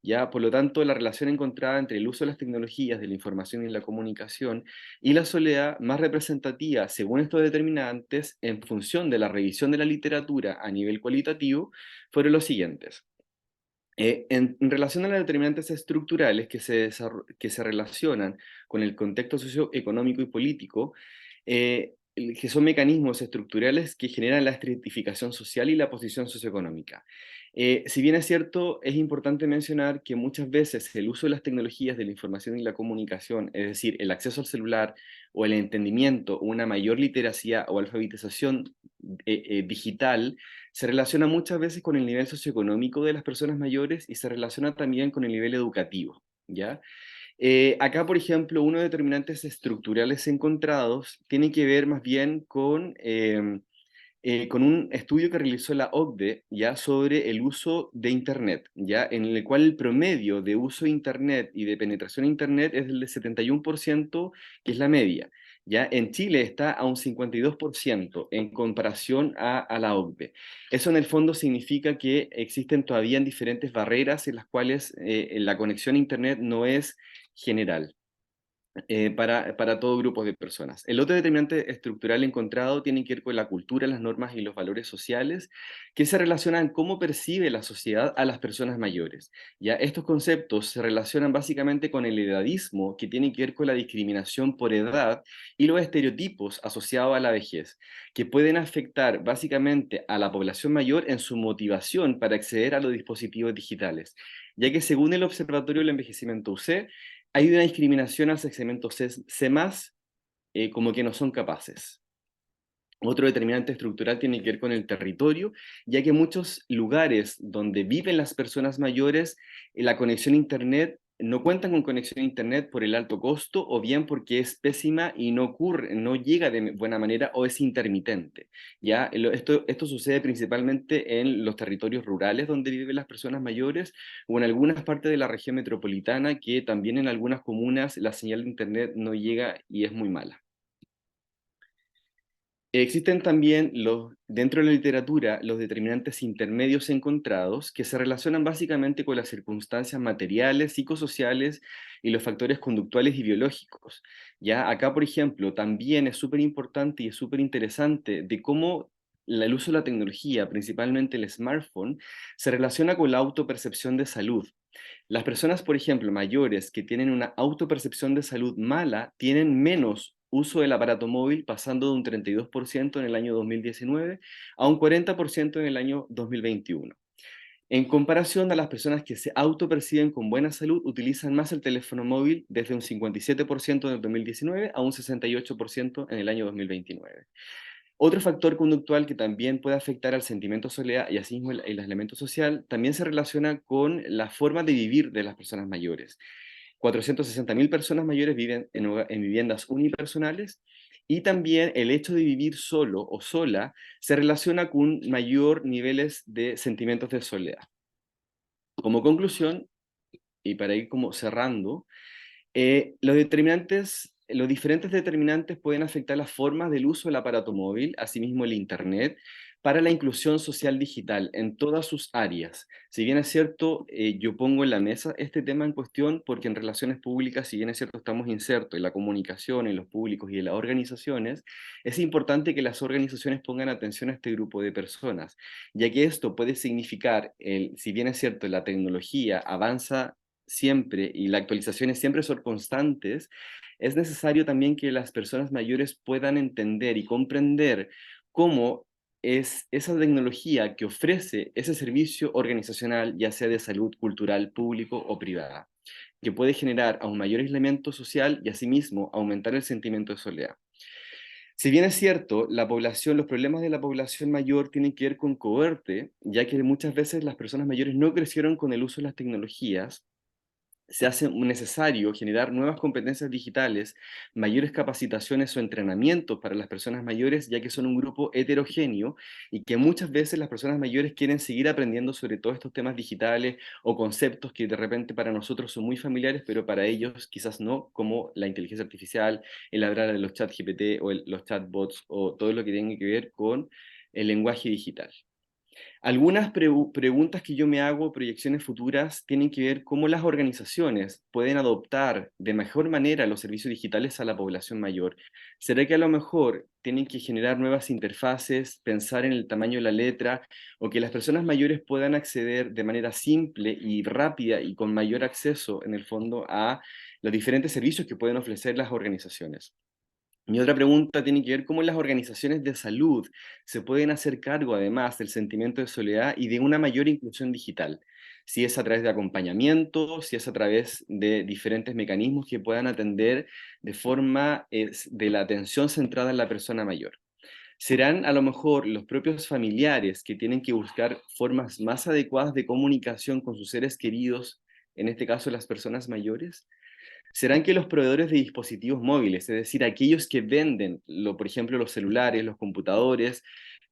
¿Ya? Por lo tanto, la relación encontrada entre el uso de las tecnologías de la información y la comunicación y la soledad más representativa según estos determinantes en función de la revisión de la literatura a nivel cualitativo fueron los siguientes. En relación a las determinantes estructurales que se relacionan con el contexto socioeconómico y político, que son mecanismos estructurales que generan la estratificación social y la posición socioeconómica. Si bien es cierto, es importante mencionar que muchas veces el uso de las tecnologías de la información y la comunicación, es decir, el acceso al celular o el entendimiento, una mayor literacia o alfabetización digital, se relaciona muchas veces con el nivel socioeconómico de las personas mayores y se relaciona también con el nivel educativo, ¿ya? Acá, por ejemplo, uno de los determinantes estructurales encontrados tiene que ver más bien con un estudio que realizó la OCDE ya sobre el uso de Internet, ya en el cual el promedio de uso de Internet y de penetración de Internet es del 71%, que es la media. Ya en Chile está a un 52% en comparación a la OCDE. Eso en el fondo significa que existen todavía diferentes barreras en las cuales la conexión a Internet no es general. Para todo grupo de personas. El otro determinante estructural encontrado tiene que ver con la cultura, las normas y los valores sociales que se relacionan con cómo percibe la sociedad a las personas mayores. Ya estos conceptos se relacionan básicamente con el edadismo, que tiene que ver con la discriminación por edad y los estereotipos asociados a la vejez, que pueden afectar básicamente a la población mayor en su motivación para acceder a los dispositivos digitales, ya que según el Observatorio del Envejecimiento UC, hay una discriminación al segmento C+, como que no son capaces. Otro determinante estructural tiene que ver con el territorio, ya que muchos lugares donde viven las personas mayores, la conexión a Internet no cuentan con conexión a Internet por el alto costo o bien porque es pésima y no llega de buena manera o es intermitente. ¿Ya? Esto sucede principalmente en los territorios rurales donde viven las personas mayores o en algunas partes de la región metropolitana que también en algunas comunas la señal de Internet no llega y es muy mala. Existen también dentro de la literatura los determinantes intermedios encontrados que se relacionan básicamente con las circunstancias materiales, psicosociales y los factores conductuales y biológicos. Ya acá, por ejemplo, también es súper importante y es súper interesante de cómo el uso de la tecnología, principalmente el smartphone, se relaciona con la autopercepción de salud. Las personas, por ejemplo, mayores que tienen una autopercepción de salud mala, tienen menos uso del aparato móvil, pasando de un 32% en el año 2019 a un 40% en el año 2021. En comparación a las personas que se autoperciben con buena salud, utilizan más el teléfono móvil desde un 57% en el 2019 a un 68% en el año 2029. Otro factor conductual que también puede afectar al sentimiento de soledad y asimismo el aislamiento social también se relaciona con la forma de vivir de las personas mayores. 460.000 personas mayores viven en viviendas unipersonales y también el hecho de vivir solo o sola se relaciona con mayor niveles de sentimientos de soledad. Como conclusión, y para ir como cerrando, los diferentes determinantes pueden afectar las formas del uso del aparato móvil, asimismo el Internet, para la inclusión social digital en todas sus áreas. Si bien es cierto, yo pongo en la mesa este tema en cuestión porque en relaciones públicas, si bien es cierto, estamos insertos en la comunicación, en los públicos y en las organizaciones, es importante que las organizaciones pongan atención a este grupo de personas, ya que esto puede significar, si bien es cierto, la tecnología avanza siempre y las actualizaciones siempre son constantes, es necesario también que las personas mayores puedan entender y comprender cómo es esa tecnología que ofrece ese servicio organizacional, ya sea de salud, cultural, público o privada, que puede generar aún mayor aislamiento social y asimismo aumentar el sentimiento de soledad. Si bien es cierto, los problemas de la población mayor tienen que ver con cohorte, ya que muchas veces las personas mayores no crecieron con el uso de las tecnologías, se hace necesario generar nuevas competencias digitales, mayores capacitaciones o entrenamientos para las personas mayores, ya que son un grupo heterogéneo y que muchas veces las personas mayores quieren seguir aprendiendo sobre todos estos temas digitales o conceptos que de repente para nosotros son muy familiares, pero para ellos quizás no, como la inteligencia artificial, el hablar de los chat GPT o los chatbots o todo lo que tenga que ver con el lenguaje digital. Algunas preguntas que yo me hago, proyecciones futuras, tienen que ver cómo las organizaciones pueden adoptar de mejor manera los servicios digitales a la población mayor. ¿Será que a lo mejor tienen que generar nuevas interfaces, pensar en el tamaño de la letra, o que las personas mayores puedan acceder de manera simple y rápida y con mayor acceso, en el fondo, a los diferentes servicios que pueden ofrecer las organizaciones? Mi otra pregunta tiene que ver cómo las organizaciones de salud se pueden hacer cargo, además, del sentimiento de soledad y de una mayor inclusión digital. Si es a través de acompañamiento, si es a través de diferentes mecanismos que puedan atender de forma de la atención centrada en la persona mayor. ¿Serán a lo mejor los propios familiares que tienen que buscar formas más adecuadas de comunicación con sus seres queridos, en este caso las personas mayores? ¿Serán que los proveedores de dispositivos móviles, es decir, aquellos que venden, por ejemplo, los celulares, los computadores,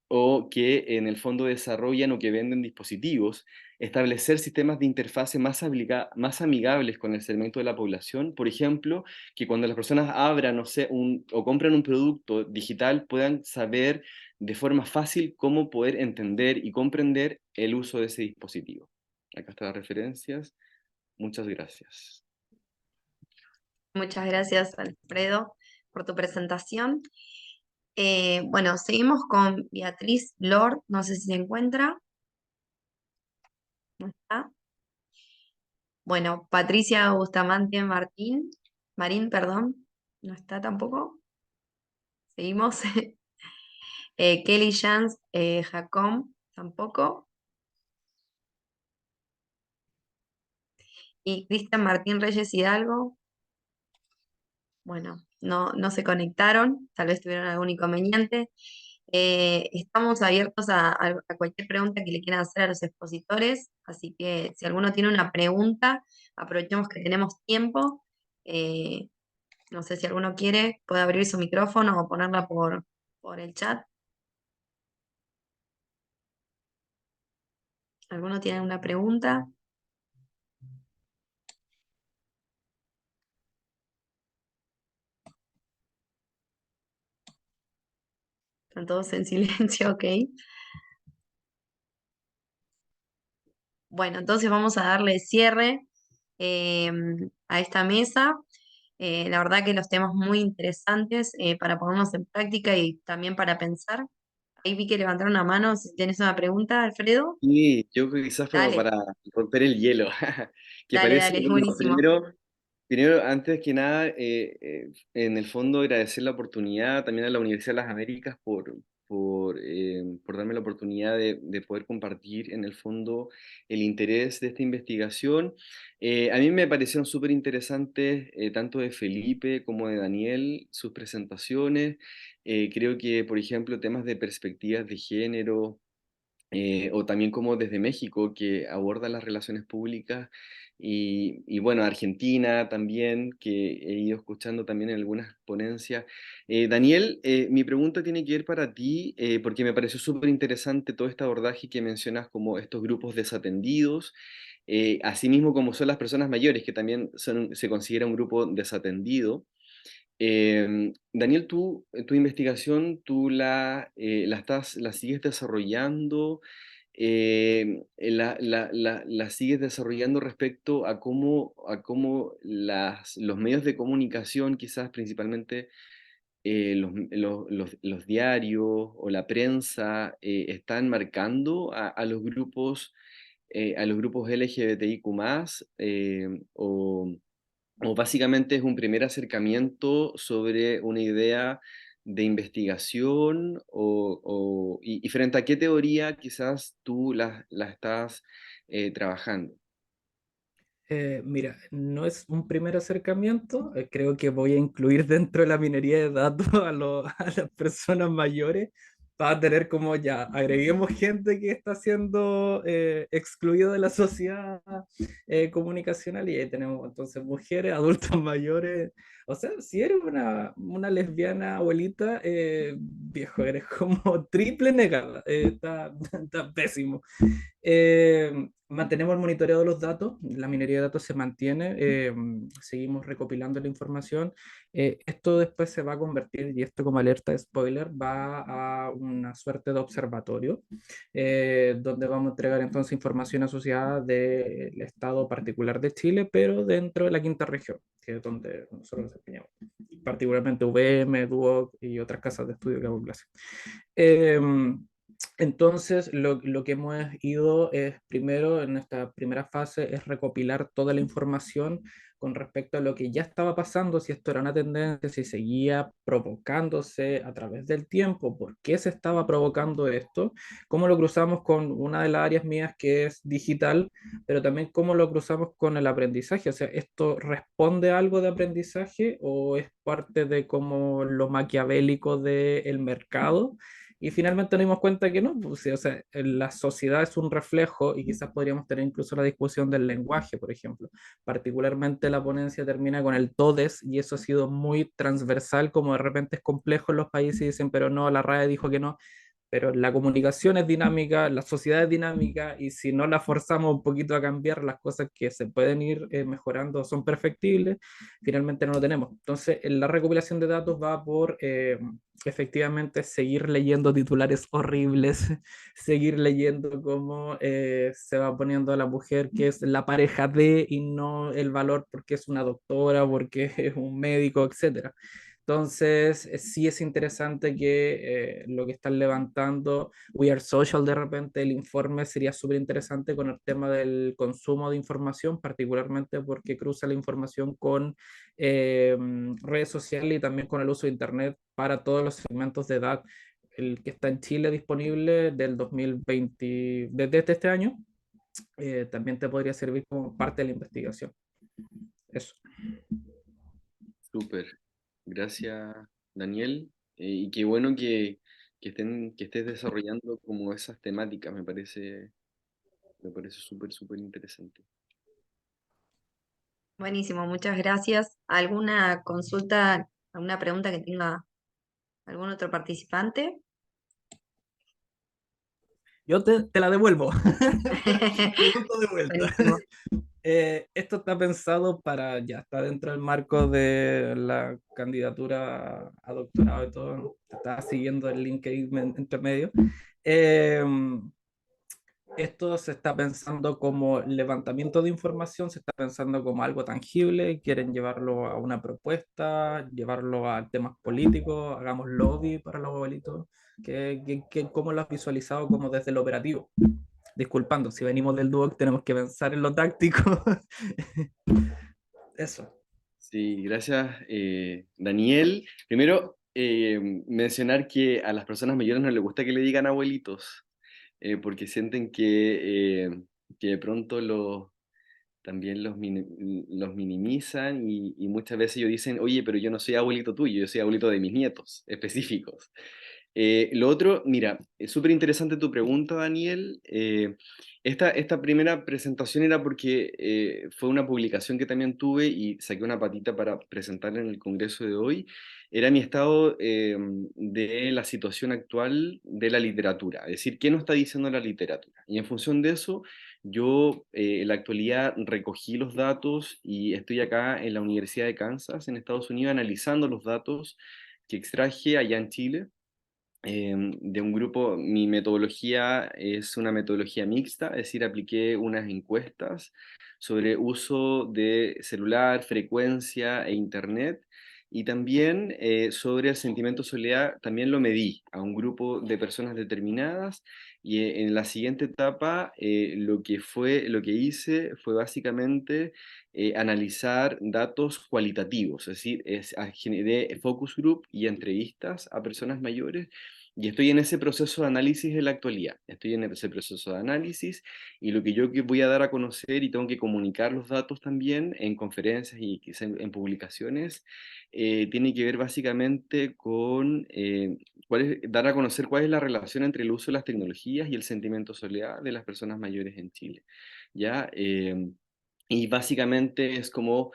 o que en el fondo desarrollan o que venden dispositivos, establecer sistemas de interfase más amigables con el segmento de la población? Por ejemplo, que cuando las personas abran, no sé, o compren un producto digital, puedan saber de forma fácil cómo poder entender y comprender el uso de ese dispositivo. Acá están las referencias. Muchas gracias. Muchas gracias, Alfredo, por tu presentación. Bueno, seguimos con Beatriz Lord, no sé si se encuentra. ¿No está? Bueno, Patricia Bustamante Marín, perdón, no está tampoco. Seguimos. Kelly Jans Jacom, tampoco. Y Cristian Martín Reyes Hidalgo, bueno, no se conectaron, tal vez tuvieron algún inconveniente. Estamos abiertos a cualquier pregunta que le quieran hacer a los expositores, así que si alguno tiene una pregunta, aprovechemos que tenemos tiempo. Eh, no sé si alguno quiere, puede abrir su micrófono o ponerla por el chat. ¿Alguno tiene una pregunta? Están todos en silencio, ok. Bueno, entonces vamos a darle cierre eh, a esta mesa. La verdad que los temas muy interesantes para ponernos en práctica y también para pensar. Ahí vi que levantaron una mano, si tienes una pregunta, Alfredo. Y yo creo que quizás como Dale, para romper el hielo, que dale, parece, dale, bueno, buenísimo. primero, antes que nada, en el fondo agradecer la oportunidad también a la Universidad de las Américas por darme la oportunidad de poder compartir en el fondo el interés de esta investigación. A mí me parecieron súper interesantes tanto de Felipe como de Daniel sus presentaciones. Creo que, por ejemplo, temas de perspectivas de género o también como desde México, que aborda las relaciones públicas, y bueno, Argentina también, que he ido escuchando también en algunas ponencias. Daniel, mi pregunta tiene que ver para ti, porque me pareció súper interesante todo este abordaje que mencionas como estos grupos desatendidos, asimismo como son las personas mayores, que también se considera un grupo desatendido. Daniel, tu investigación, la sigues desarrollando, la sigues desarrollando respecto a cómo los medios de comunicación, quizás principalmente los diarios o la prensa, están marcando a los grupos LGBTIQ+, o básicamente es un primer acercamiento sobre una idea de investigación, y frente a qué teoría quizás tú la estás trabajando. Mira, no es un primer acercamiento, creo que voy a incluir dentro de la minería de datos a las personas mayores para tener como ya, agreguemos gente que está siendo excluida de la sociedad comunicacional, y ahí tenemos entonces mujeres, adultos mayores. O sea, si eres una lesbiana abuelita, viejo, eres como triple negada, está pésimo. Mantenemos el monitoreo de los datos, la minería de datos se mantiene, seguimos recopilando la información. Esto después se va a convertir, y esto como alerta de spoiler, va a una suerte de observatorio, donde vamos a entregar entonces información asociada del estado particular de Chile, pero dentro de la quinta región, que es donde nosotros nos desempeñamos, particularmente UVM, Duoc y otras casas de estudio que hago clase. Entonces, lo que hemos ido es, primero, en esta primera fase, es recopilar toda la información con respecto a lo que ya estaba pasando, si esto era una tendencia, si seguía provocándose a través del tiempo, por qué se estaba provocando esto, cómo lo cruzamos con una de las áreas mías que es digital, pero también cómo lo cruzamos con el aprendizaje. O sea, ¿esto responde a algo de aprendizaje o es parte de como lo maquiavélico del mercado? Y finalmente nos dimos cuenta que no, pues, sí, o sea, la sociedad es un reflejo, y quizás podríamos tener incluso la discusión del lenguaje, por ejemplo. Particularmente la ponencia termina con el todes, y eso ha sido muy transversal, como de repente es complejo en los países y dicen, pero no, la RAE dijo que no. Pero la comunicación es dinámica, la sociedad es dinámica, y si no la forzamos un poquito a cambiar, las cosas que se pueden ir mejorando son perfectibles, finalmente no lo tenemos. Entonces, la recopilación de datos va por efectivamente seguir leyendo titulares horribles, seguir leyendo cómo se va poniendo a la mujer que es la pareja de, y no el valor porque es una doctora, porque es un médico, etcétera. Entonces, sí es interesante que lo que están levantando We Are Social, de repente el informe sería súper interesante con el tema del consumo de información, particularmente porque cruza la información con redes sociales y también con el uso de Internet para todos los segmentos de edad. El que está en Chile disponible del 2020, desde este año, también te podría servir como parte de la investigación. Eso. Súper. Gracias, Daniel. Y qué bueno que estés desarrollando como esas temáticas, me parece súper, súper interesante. Buenísimo, muchas gracias. ¿Alguna consulta, alguna pregunta que tenga algún otro participante? Yo te la devuelvo. Pregunto de vuelta. Buenísimo. Esto está pensado para, ya está dentro del marco de la candidatura a doctorado y todo, está siguiendo el LinkedIn entre medio. Eh, Esto se está pensando como levantamiento de información, se está pensando como algo tangible, quieren llevarlo a una propuesta, llevarlo a temas políticos, hagamos lobby para los abuelitos, ¿cómo lo has visualizado como desde lo operativo? Disculpando, si venimos del Duoc tenemos que pensar en lo táctico. Eso. Sí, gracias, Daniel. Primero, mencionar que a las personas mayores no les gusta que le digan abuelitos, porque sienten que de pronto también los minimizan y muchas veces ellos dicen, oye, pero yo no soy abuelito tuyo, yo soy abuelito de mis nietos específicos. Lo otro, mira, es súper interesante tu pregunta, Daniel. Esta primera presentación era porque fue una publicación que también tuve y saqué una patita para presentar en el Congreso de hoy. Era mi estado de la situación actual de la literatura, es decir, qué nos está diciendo la literatura. Y en función de eso, yo en la actualidad recogí los datos y estoy acá en la Universidad de Kansas, en Estados Unidos, analizando los datos que extraje allá en Chile de un grupo. Mi metodología es una metodología mixta, es decir, apliqué unas encuestas sobre uso de celular, frecuencia e internet, y también sobre el sentimiento de soledad, también lo medí a un grupo de personas determinadas, y en la siguiente etapa lo que hice fue básicamente analizar datos cualitativos, es decir, generé focus group y entrevistas a personas mayores, y estoy en ese proceso de análisis de la actualidad, estoy en ese proceso de análisis, y lo que yo que voy a dar a conocer y tengo que comunicar los datos también en conferencias y quizá en publicaciones, tiene que ver básicamente con dar a conocer cuál es la relación entre el uso de las tecnologías y el sentimiento de soledad de las personas mayores en Chile. ¿Ya? Y básicamente es como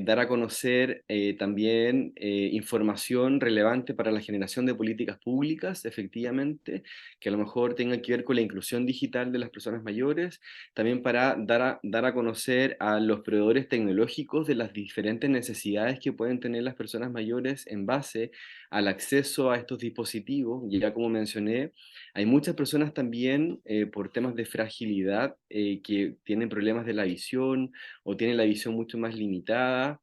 dar a conocer también información relevante para la generación de políticas públicas, efectivamente, que a lo mejor tengan que ver con la inclusión digital de las personas mayores, también para dar a conocer a los proveedores tecnológicos de las diferentes necesidades que pueden tener las personas mayores en base al acceso a estos dispositivos. Y ya como mencioné, hay muchas personas también por temas de fragilidad que tienen problemas de la visión o tienen la visión mucho más limitada.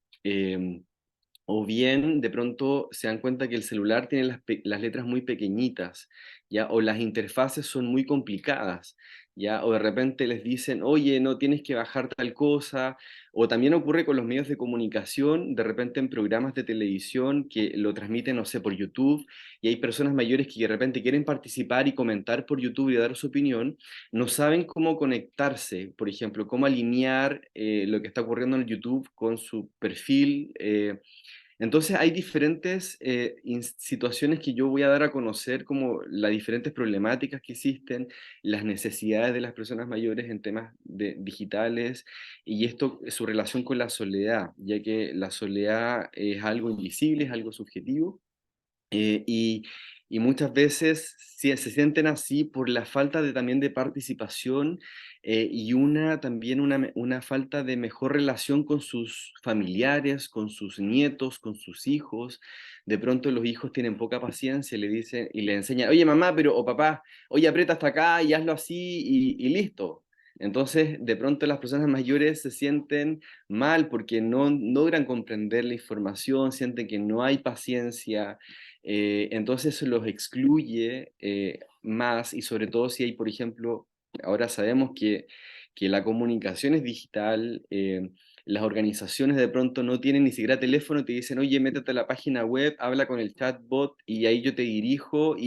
O bien de pronto se dan cuenta que el celular tiene las letras muy pequeñitas, ¿ya? O las interfaces son muy complicadas, ¿ya? O de repente les dicen, oye, no tienes que bajar tal cosa. O también ocurre con los medios de comunicación, de repente en programas de televisión que lo transmiten, no sé, por YouTube, y hay personas mayores que de repente quieren participar y comentar por YouTube y dar su opinión, no saben cómo conectarse, por ejemplo, cómo alinear lo que está ocurriendo en el YouTube con su perfil. Entonces hay diferentes situaciones que yo voy a dar a conocer, como las diferentes problemáticas que existen, las necesidades de las personas mayores en temas digitales, y esto, su relación con la soledad, ya que la soledad es algo invisible, es algo subjetivo, eh, y, y muchas veces se sienten así por la falta también de participación y también una falta de mejor relación con sus familiares, con sus nietos, con sus hijos. De pronto los hijos tienen poca paciencia, le dicen y le enseñan, oye mamá, pero o papá, oye aprieta hasta acá y hazlo así y listo. Entonces, de pronto las personas mayores se sienten mal porque no logran comprender la información, sienten que no hay paciencia, entonces eso los excluye más, y sobre todo si hay, por ejemplo, ahora sabemos que la comunicación es digital, las organizaciones de pronto no tienen ni siquiera teléfono, te dicen, oye, métete a la página web, habla con el chatbot y ahí yo te dirijo,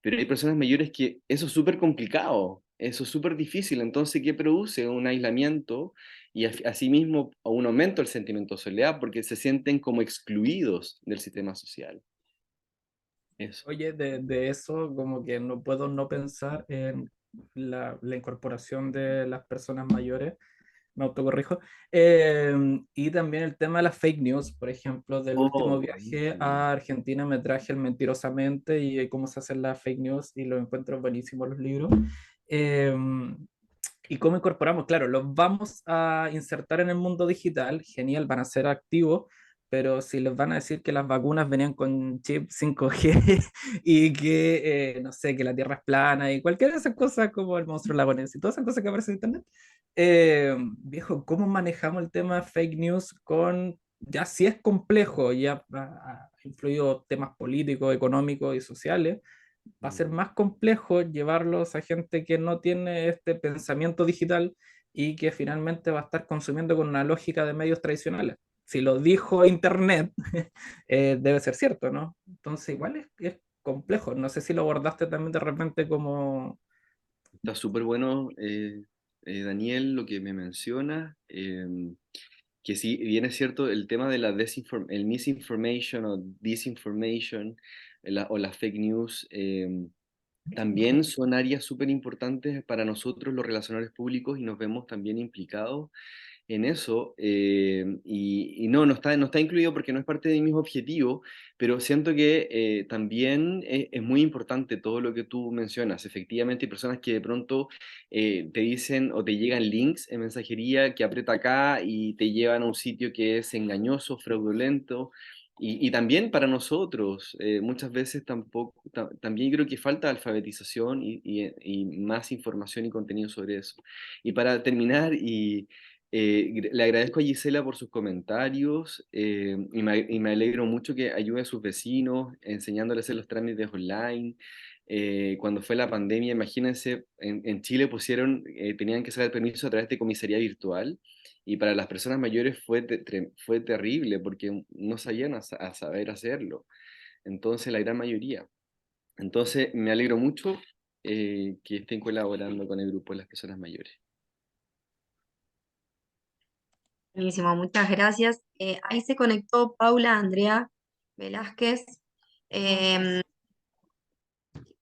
pero hay personas mayores que eso es súper complicado, eso es súper difícil. Entonces, ¿qué produce? Un aislamiento y asimismo un aumento del sentimiento de soledad porque se sienten como excluidos del sistema social. Eso. Oye, de eso como que no puedo no pensar en la incorporación de las personas mayores, me autocorrijo, y también el tema de las fake news, por ejemplo, del último Oh, viaje buenísimo. a Argentina me traje el Mentirosamente y cómo se hacen las fake news y lo encuentro buenísimo los libros. Eh, ¿Y cómo incorporamos? Claro, los vamos a insertar en el mundo digital, genial, van a ser activos, pero si les van a decir que las vacunas venían con chip 5G y que, no sé, que la Tierra es plana y cualquiera de esas cosas como el monstruo lagonés y todas esas cosas que aparecen en Internet, viejo, ¿cómo manejamos el tema fake news con, ya si es complejo, ya ha influido temas políticos, económicos y sociales? Va a ser más complejo llevarlos a gente que no tiene este pensamiento digital y que finalmente va a estar consumiendo con una lógica de medios tradicionales. Si lo dijo Internet, debe ser cierto, ¿no? Entonces igual es complejo. No sé si lo abordaste también de repente como... Está súper bueno, Daniel, lo que me menciona, que si bien es cierto el tema de la el misinformation o disinformation o las fake news, también son áreas súper importantes para nosotros los relacionadores públicos y nos vemos también implicados en eso, y no, no está incluido porque no es parte de mis objetivos, pero siento que también es muy importante todo lo que tú mencionas. Efectivamente, hay personas que de pronto te dicen o te llegan links en mensajería que aprieta acá y te llevan a un sitio que es engañoso, fraudulento. Y también para nosotros, muchas veces tampoco, también creo que falta alfabetización y más información y contenido sobre eso. Y para terminar, le agradezco a Gisela por sus comentarios, y me alegro mucho que ayude a sus vecinos enseñándoles a hacer los trámites online. Cuando fue la pandemia, imagínense, en Chile tenían que sacar permiso a través de comisaría virtual y para las personas mayores fue terrible porque no sabían a saber hacerlo. Entonces, la gran mayoría. Entonces, me alegro mucho que estén colaborando con el grupo de las personas mayores. Buenísimo, muchas gracias. Ahí se conectó Paula Andrea Velázquez, em,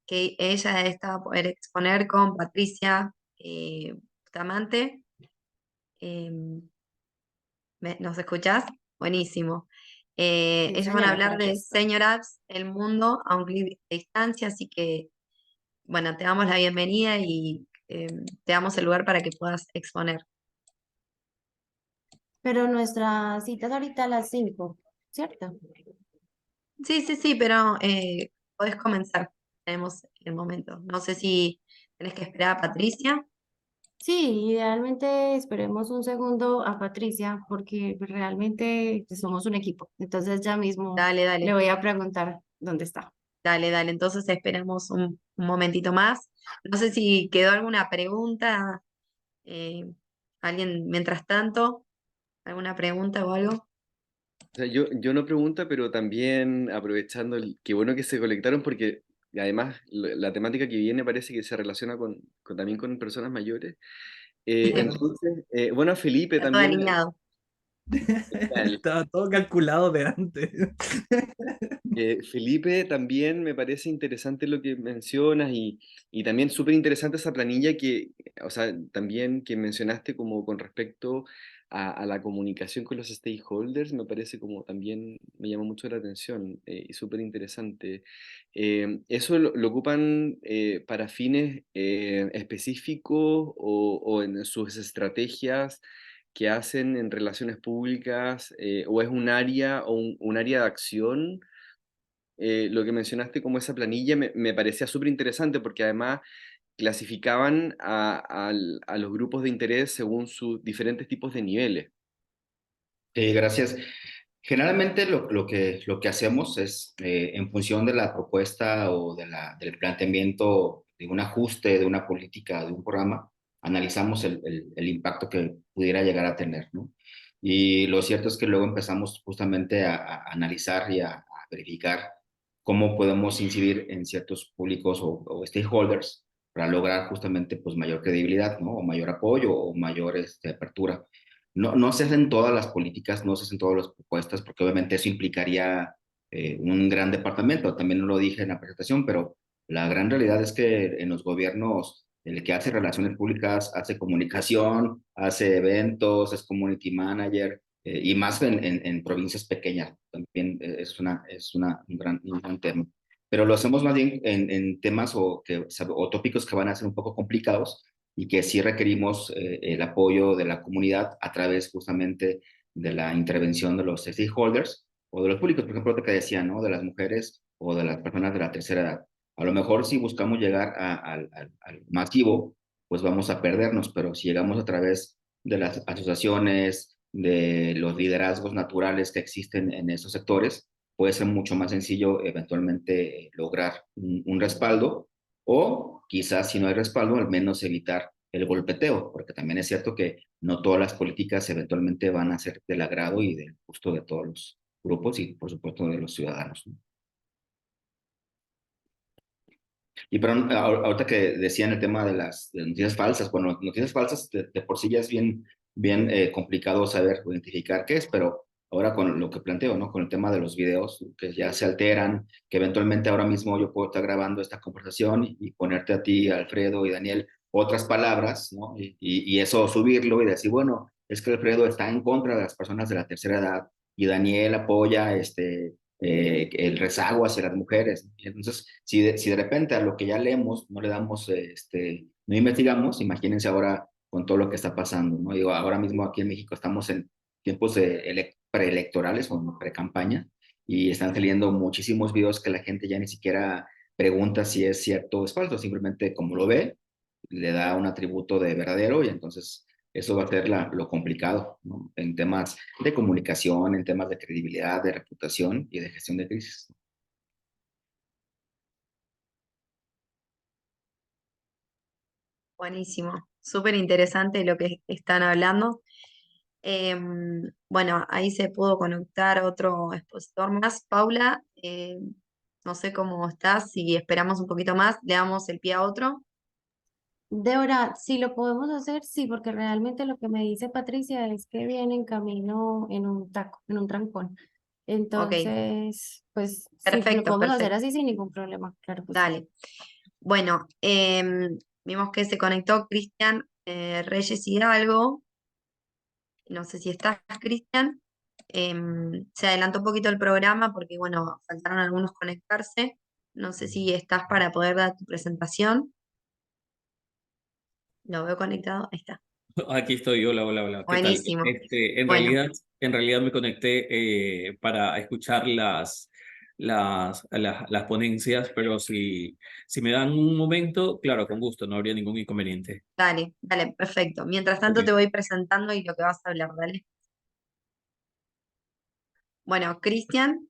que ella está a poder exponer con Patricia Bustamante. Em, ¿Nos escuchás? Buenísimo. Sí, Ellos van a señora, por hablar aquí de estoy. Senior Apps, el mundo a un clic de distancia, así que, bueno, te damos la bienvenida y te damos el lugar para que puedas exponer. Pero nuestra cita es ahorita a las 5, ¿cierto? Sí, sí, sí, pero podés comenzar. Tenemos el momento. No sé si tenés que esperar a Patricia. Sí, idealmente esperemos un segundo a Patricia porque realmente somos un equipo. Entonces ya mismo Dale, le dale, voy a preguntar dónde está. dale, dale. Entonces esperamos un momentito más. No sé si quedó alguna pregunta. eh, ¿Alguien mientras tanto? ¿Alguna pregunta o algo? O sea, yo no pregunta, pero también aprovechando qué bueno que se conectaron porque además la temática que viene parece que se relaciona también con personas mayores. Entonces, bueno, a Felipe Está todo también, alineado. Estaba todo calculado de antes. Felipe, también me parece interesante lo que mencionas y también súper interesante esa planilla o sea, también que mencionaste como con respecto a la comunicación con los stakeholders, me parece como también me llama mucho la atención y súper interesante. ¿Eso lo ocupan para fines específicos o en sus estrategias que hacen en relaciones públicas o es un área o un área de acción? Lo que mencionaste como esa planilla me parecía súper interesante porque además clasificaban a los grupos de interés según sus diferentes tipos de niveles. Gracias. Generalmente lo que hacemos es, en función de la propuesta o del planteamiento de un ajuste, de una política, de un programa, analizamos el impacto que pudiera llegar a tener, ¿no? Y lo cierto es que luego empezamos justamente a analizar y a verificar cómo podemos incidir en ciertos públicos o stakeholders para lograr justamente pues, mayor credibilidad, ¿no? O mayor apoyo o mayor apertura. No se hacen todas las políticas, no se hacen todas las propuestas, porque obviamente eso implicaría un gran departamento. También no lo dije en la presentación, pero la gran realidad es que en los gobiernos, el que hace relaciones públicas, hace comunicación, hace eventos, es community manager, y más en provincias pequeñas. También un gran tema. Pero lo hacemos más bien en temas o tópicos que van a ser un poco complicados, y que sí requerimos el apoyo de la comunidad a través justamente de la intervención de los stakeholders o de los públicos, por ejemplo, lo que decía, ¿no? De las mujeres o de las personas de la tercera edad. A lo mejor si buscamos llegar al masivo, pues vamos a perdernos, pero si llegamos a través de las asociaciones, de los liderazgos naturales que existen en esos sectores, puede ser mucho más sencillo eventualmente lograr un respaldo o quizás si no hay respaldo, al menos evitar el golpeteo, porque también es cierto que no todas las políticas eventualmente van a ser del agrado y del gusto de todos los grupos y por supuesto de los ciudadanos, ¿no? Y pero ahorita que decían el tema de las noticias falsas, bueno, noticias falsas de por sí ya es bien complicado saber o identificar qué es, pero ahora con lo que planteo, ¿no? Con el tema de los videos que ya se alteran, que eventualmente ahora mismo yo puedo estar grabando esta conversación y ponerte a ti, Alfredo y Daniel, otras palabras, ¿no? Y eso subirlo y decir, bueno, es que Alfredo está en contra de las personas de la tercera edad y Daniel apoya el rezago hacia las mujeres. Entonces, si de repente a lo que ya leemos no le damos, no investigamos, imagínense ahora con todo lo que está pasando, ¿no? Digo, ahora mismo aquí en México estamos en tiempos preelectorales o pre-campaña y están saliendo muchísimos videos que la gente ya ni siquiera pregunta si es cierto o es falso, simplemente como lo ve, le da un atributo de verdadero y entonces eso va a ser lo complicado, ¿no? En temas de comunicación, en temas de credibilidad, de reputación y de gestión de crisis. Buenísimo, súper interesante lo que están hablando. Bueno, ahí se pudo conectar otro expositor más. Paula, no sé cómo estás, si esperamos un poquito más, le damos el pie a otro. Débora, si lo podemos hacer, sí, porque realmente lo que me dice Patricia es que viene en camino en un taco, en un trancón. Ok, Entonces, pues sí, lo perfecto, podemos hacer perfecto. así sin ningún problema, claro que sí. Dale. Bueno, vimos que se conectó Cristian Reyes Hidalgo. No sé si estás, Cristian. Se adelantó un poquito el programa porque, bueno, faltaron algunos conectarse. No sé si estás para poder dar tu presentación. Lo veo conectado.Í está. Aquí estoy, hola, hola, hola, ¿qué tal? Buenísimo. En Bueno, realidad, en realidad me conecté para escuchar las ponencias, pero si me dan un momento, claro, con gusto, no habría ningún inconveniente. dale, dale, perfecto. Mientras Ok. tanto te voy presentando y lo que vas a hablar, dale. Bueno, Cristian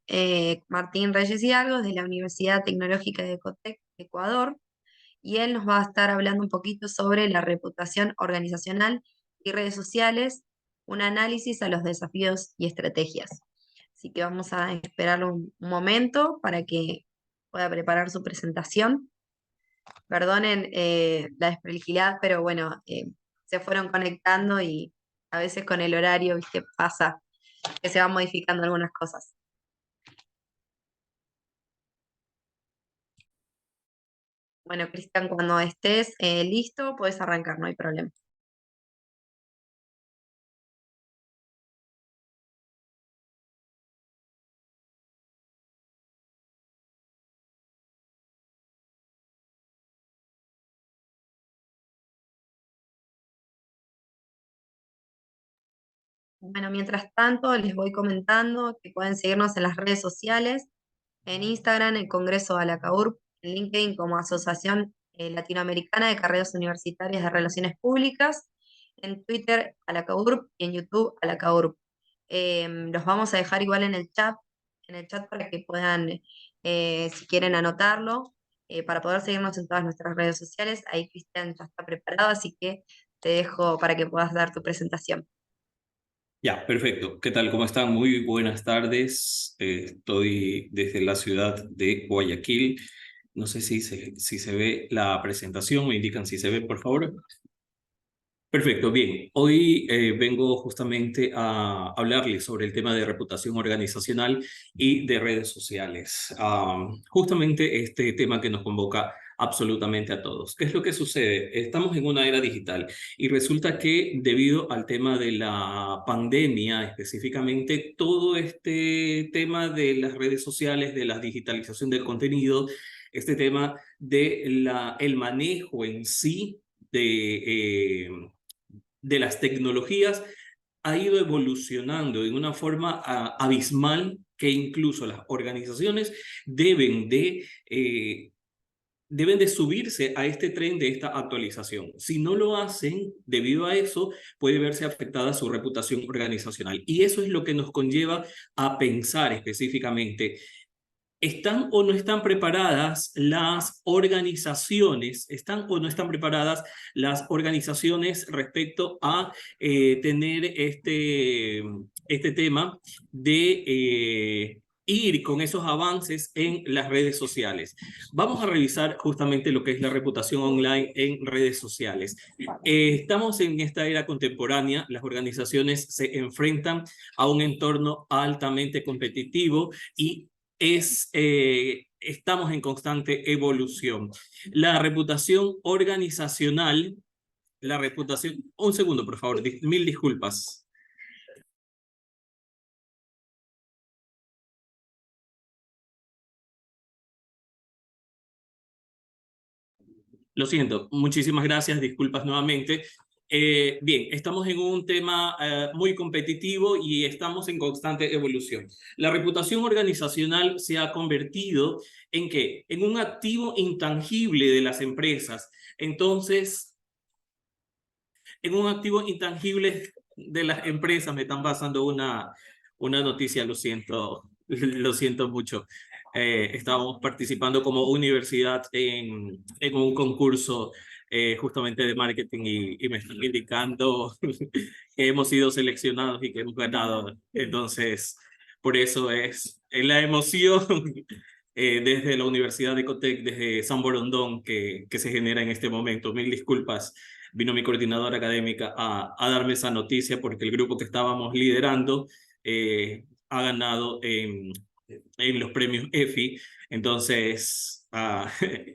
Martín Reyes Hidalgo, de la Universidad Tecnológica de Ecotec, Ecuador, y él nos va a estar hablando un poquito sobre la reputación organizacional y redes sociales, un análisis a los desafíos y estrategias. Así que vamos a esperar un momento para que pueda preparar su presentación. Perdonen la desprolijidad, pero bueno, se fueron conectando y a veces con el horario, viste, pasa que se van modificando algunas cosas. Bueno, Cristian, cuando estés listo, puedes arrancar, no hay problema. Bueno, mientras tanto, les voy comentando que pueden seguirnos en las redes sociales, en Instagram, el Congreso Alacaurp, en LinkedIn como Asociación Latinoamericana de Carreras Universitarias de Relaciones Públicas, en Twitter Alacaurp y en YouTube Alacaurp. Los vamos a dejar igual en el chat para que puedan, si quieren anotarlo, para poder seguirnos en todas nuestras redes sociales. Ahí Cristian ya está preparado, así que te dejo para que puedas dar tu presentación. Ya, perfecto. ¿Qué tal? ¿Cómo están? Muy buenas tardes. Estoy desde la ciudad de Guayaquil. No sé si se ve la presentación, me indican si se ve, por favor. Perfecto, bien. Hoy vengo justamente a hablarles sobre el tema de reputación organizacional y de redes sociales. Justamente este tema que nos convoca absolutamente a todos. ¿Qué es lo que sucede? Estamos en una era digital y resulta que debido al tema de la pandemia, específicamente todo este tema de las redes sociales, de la digitalización del contenido, este tema de el manejo en sí de las tecnologías ha ido evolucionando de una forma abismal, que incluso las organizaciones deben de subirse a este tren de esta actualización. Si no lo hacen, debido a eso, puede verse afectada su reputación organizacional. Y eso es lo que nos conlleva a pensar específicamente: ¿están o no están preparadas las organizaciones? ¿Están o no están preparadas las organizaciones respecto a tener este tema de ir con esos avances en las redes sociales? Vamos a revisar justamente lo que es la reputación online en redes sociales. Estamos en esta era contemporánea, las organizaciones se enfrentan a un entorno altamente competitivo y estamos en constante evolución. La reputación organizacional, un segundo, por favor, mil disculpas. Lo siento, muchísimas gracias, disculpas nuevamente. Bien, estamos en un tema muy competitivo y estamos en constante evolución. La reputación organizacional se ha convertido ¿en qué? En un activo intangible de las empresas. Entonces, en un activo intangible de las empresas, me están pasando una noticia, lo siento mucho. Estábamos participando como universidad en un concurso justamente de marketing y me están indicando que hemos sido seleccionados y que hemos ganado. Entonces, por eso es la emoción desde la Universidad de Ecotec, desde San Borondón, que se genera en este momento. Mil disculpas. Vino mi coordinadora académica a darme esa noticia porque el grupo que estábamos liderando ha ganado en los premios EFI. Entonces,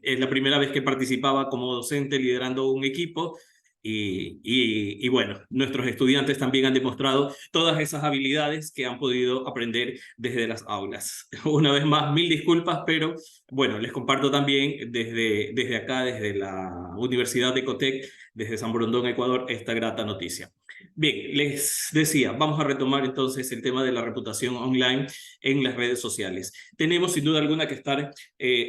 es la primera vez que participaba como docente liderando un equipo y bueno, nuestros estudiantes también han demostrado todas esas habilidades que han podido aprender desde las aulas. Una vez más, mil disculpas, pero bueno, les comparto también desde acá, desde la Universidad de Ecotec, desde San Borondón, Ecuador, esta grata noticia. Bien, les decía, vamos a retomar entonces el tema de la reputación online en las redes sociales. Tenemos sin duda alguna que estar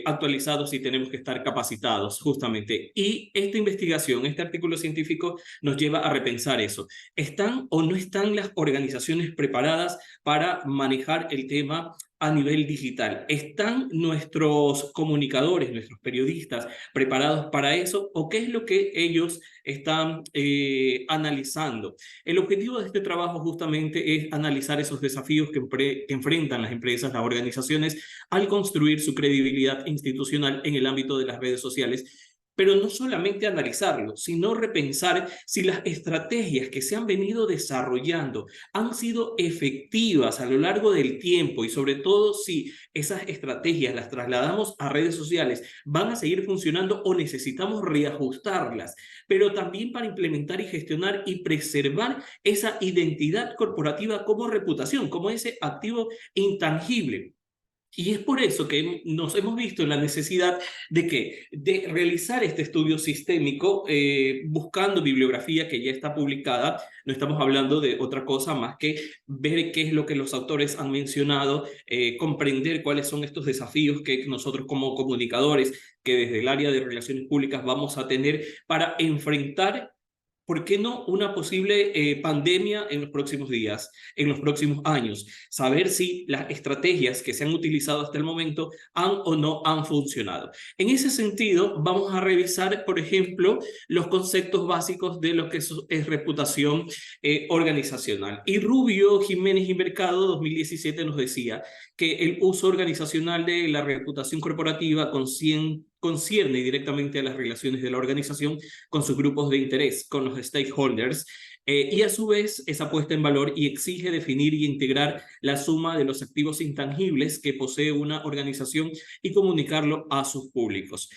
actualizados y tenemos que estar capacitados justamente. Y esta investigación, este artículo científico nos lleva a repensar eso. ¿Están o no están las organizaciones preparadas para manejar el tema a nivel digital? ¿Están nuestros comunicadores, nuestros periodistas preparados para eso? ¿O qué es lo que ellos están analizando? El objetivo de este trabajo justamente es analizar esos desafíos que enfrentan las empresas, las organizaciones, al construir su credibilidad institucional en el ámbito de las redes sociales. Pero no solamente analizarlo, sino repensar si las estrategias que se han venido desarrollando han sido efectivas a lo largo del tiempo y sobre todo si esas estrategias las trasladamos a redes sociales, van a seguir funcionando o necesitamos reajustarlas, pero también para implementar y gestionar y preservar esa identidad corporativa como reputación, como ese activo intangible. Y es por eso que nos hemos visto en la necesidad de realizar este estudio sistémico buscando bibliografía que ya está publicada. No estamos hablando de otra cosa más que ver qué es lo que los autores han mencionado, comprender cuáles son estos desafíos que nosotros como comunicadores, que desde el área de relaciones públicas vamos a tener para enfrentar, ¿por qué no una posible pandemia en los próximos días, en los próximos años? Saber si las estrategias que se han utilizado hasta el momento han o no han funcionado. En ese sentido, vamos a revisar, por ejemplo, los conceptos básicos de lo que es reputación organizacional. Y Rubio, Jiménez y Mercado, 2017, nos decía que el uso organizacional de la reputación corporativa concierne directamente a las relaciones de la organización con sus grupos de interés, con los stakeholders, y a su vez esa puesta en valor y exige definir y integrar la suma de los activos intangibles que posee una organización y comunicarlo a sus públicos.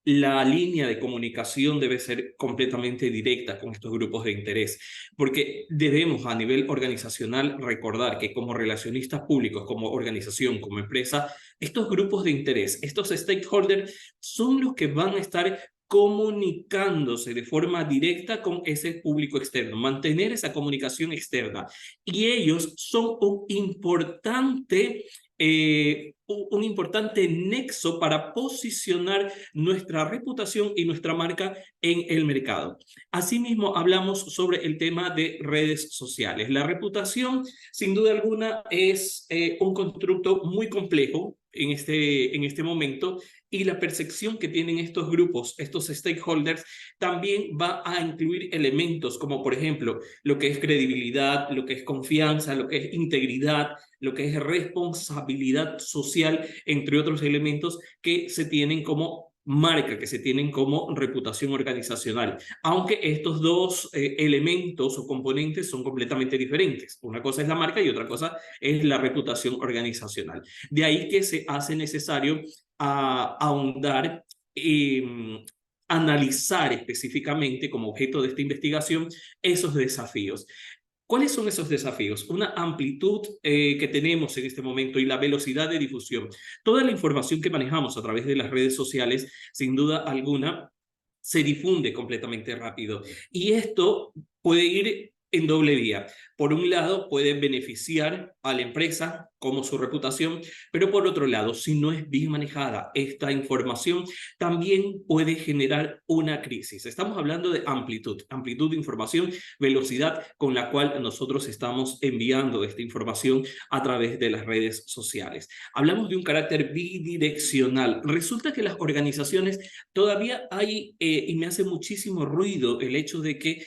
La línea de comunicación debe ser completamente directa con estos grupos de interés, porque debemos a nivel organizacional recordar que como relacionistas públicos, como organización, como empresa, estos grupos de interés, estos stakeholders son los que van a estar comunicándose de forma directa con ese público externo, mantener esa comunicación externa. Y ellos son un importante nexo para posicionar nuestra reputación y nuestra marca en el mercado. Asimismo, hablamos sobre el tema de redes sociales. La reputación, sin duda alguna, es un constructo muy complejo en este momento, y la percepción que tienen estos grupos, estos stakeholders, también va a incluir elementos como, por ejemplo, lo que es credibilidad, lo que es confianza, lo que es integridad, lo que es responsabilidad social, entre otros elementos que se tienen como marca, que se tienen como reputación organizacional, aunque estos dos elementos o componentes son completamente diferentes. Una cosa es la marca y otra cosa es la reputación organizacional. De ahí que se hace necesario ahondar y analizar específicamente como objeto de esta investigación esos desafíos. ¿Cuáles son esos desafíos? Una amplitud que tenemos en este momento y la velocidad de difusión. Toda la información que manejamos a través de las redes sociales, sin duda alguna, se difunde completamente rápido. Y esto puede ir en doble vía. Por un lado, puede beneficiar a la empresa como su reputación, pero por otro lado, si no es bien manejada esta información, también puede generar una crisis. Estamos hablando de amplitud de información, velocidad con la cual nosotros estamos enviando esta información a través de las redes sociales. Hablamos de un carácter bidireccional. Resulta que las organizaciones todavía hay, y me hace muchísimo ruido el hecho de que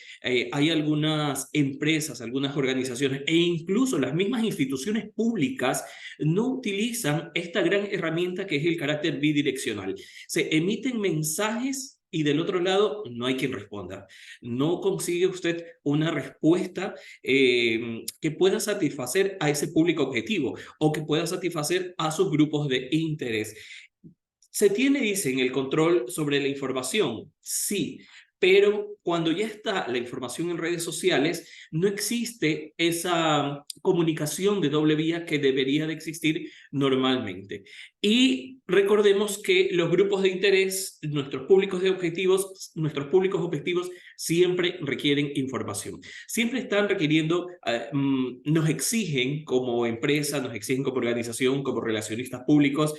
hay algunas empresas, algunas organizaciones e incluso las mismas instituciones públicas no utilizan esta gran herramienta que es el carácter bidireccional. Se emiten mensajes y del otro lado no hay quien responda. No consigue usted una respuesta que pueda satisfacer a ese público objetivo o que pueda satisfacer a sus grupos de interés. ¿Se tiene, dicen, el control sobre la información? Sí, pero cuando ya está la información en redes sociales, no existe esa comunicación de doble vía que debería de existir normalmente. Y recordemos que los grupos de interés, nuestros públicos objetivos siempre requieren información. Siempre están requiriendo, nos exigen como empresa, nos exigen como organización, como relacionistas públicos,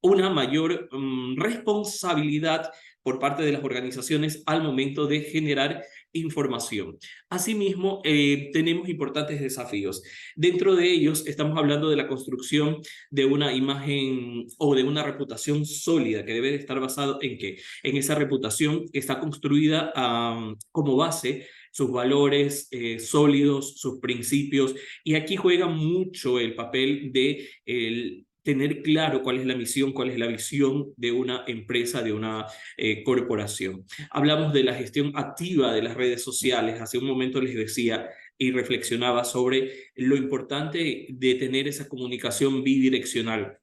una mayor responsabilidad por parte de las organizaciones al momento de generar información. Asimismo, tenemos importantes desafíos. Dentro de ellos estamos hablando de la construcción de una imagen o de una reputación sólida que debe de estar basado en ¿qué? En esa reputación que está construida como base sus valores sólidos, sus principios, y aquí juega mucho el papel de tener claro cuál es la misión, cuál es la visión de una empresa, de una corporación. Hablamos de la gestión activa de las redes sociales. Hace un momento les decía y reflexionaba sobre lo importante de tener esa comunicación bidireccional,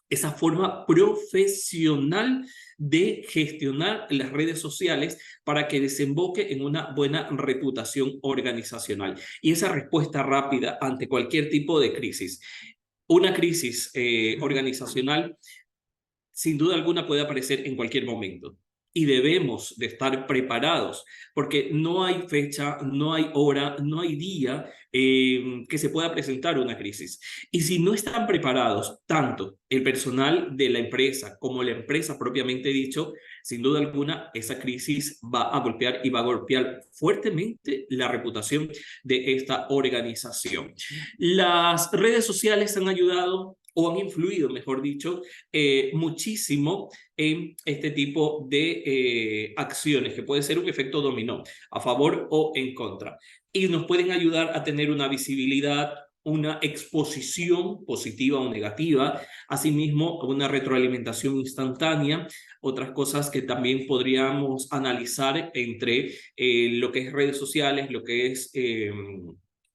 esa forma profesional de gestionar las redes sociales para que desemboque en una buena reputación organizacional y esa respuesta rápida ante cualquier tipo de crisis. Una crisis organizacional, sin duda alguna, puede aparecer en cualquier momento y debemos de estar preparados porque no hay fecha, no hay hora, no hay día que se pueda presentar una crisis. Y si no están preparados, tanto el personal de la empresa como la empresa propiamente dicho, sin duda alguna, esa crisis va a golpear y va a golpear fuertemente la reputación de esta organización. Las redes sociales han ayudado o han influido, mejor dicho, muchísimo en este tipo de acciones, que puede ser un efecto dominó, a favor o en contra. Y nos pueden ayudar a tener una visibilidad, una exposición positiva o negativa, asimismo una retroalimentación instantánea, otras cosas que también podríamos analizar entre lo que es redes sociales, lo que es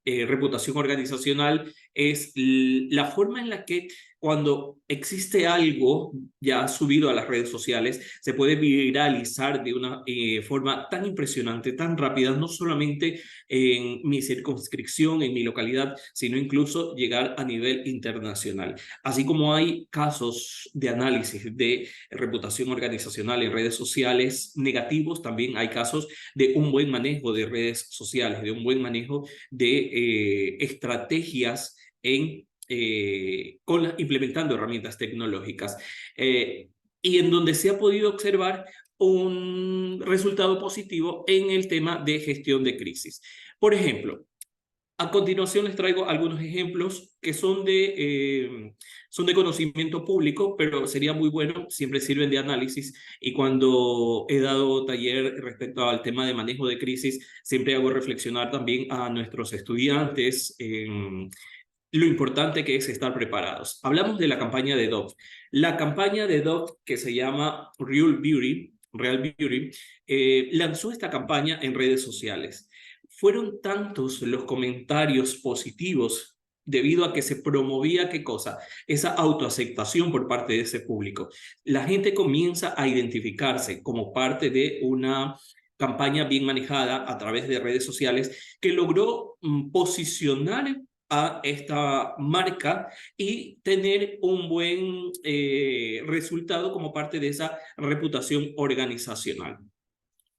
reputación organizacional es la forma en la que cuando existe algo ya subido a las redes sociales, se puede viralizar de una forma tan impresionante, tan rápida, no solamente en mi circunscripción, en mi localidad, sino incluso llegar a nivel internacional. Así como hay casos de análisis de reputación organizacional en redes sociales negativos, también hay casos de un buen manejo de redes sociales, de un buen manejo de estrategias implementando herramientas tecnológicas, y en donde se ha podido observar un resultado positivo en el tema de gestión de crisis. Por ejemplo, a continuación les traigo algunos ejemplos que son de conocimiento público, pero sería muy bueno, siempre sirven de análisis, y cuando he dado taller respecto al tema de manejo de crisis, siempre hago reflexionar también a nuestros estudiantes en lo importante que es estar preparados. Hablamos de la campaña de Dove. La campaña de Dove, que se llama Real Beauty, lanzó esta campaña en redes sociales. Fueron tantos los comentarios positivos debido a que se promovía, ¿qué cosa? Esa autoaceptación por parte de ese público. La gente comienza a identificarse como parte de una campaña bien manejada a través de redes sociales que logró posicionar a esta marca y tener un buen resultado como parte de esa reputación organizacional.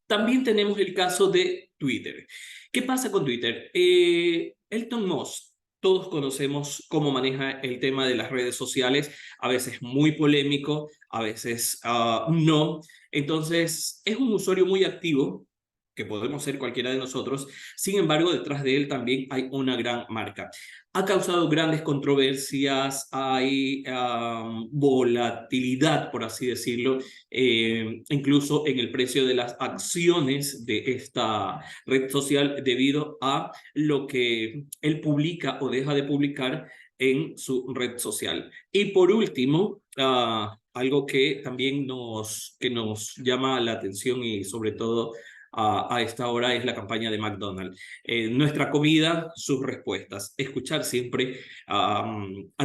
También tenemos el caso de Twitter. ¿Qué pasa con Twitter? Elon Musk, todos conocemos cómo maneja el tema de las redes sociales, a veces muy polémico, a veces no. Entonces, es un usuario muy activo, que podemos ser cualquiera de nosotros. Sin embargo, detrás de él también hay una gran marca. Ha causado grandes controversias, hay volatilidad, por así decirlo, incluso en el precio de las acciones de esta red social debido a lo que él publica o deja de publicar en su red social. Y por último, algo que también nos llama la atención y sobre todo a esta hora es la campaña de McDonald's. Nuestra comida, sus respuestas. Escuchar siempre a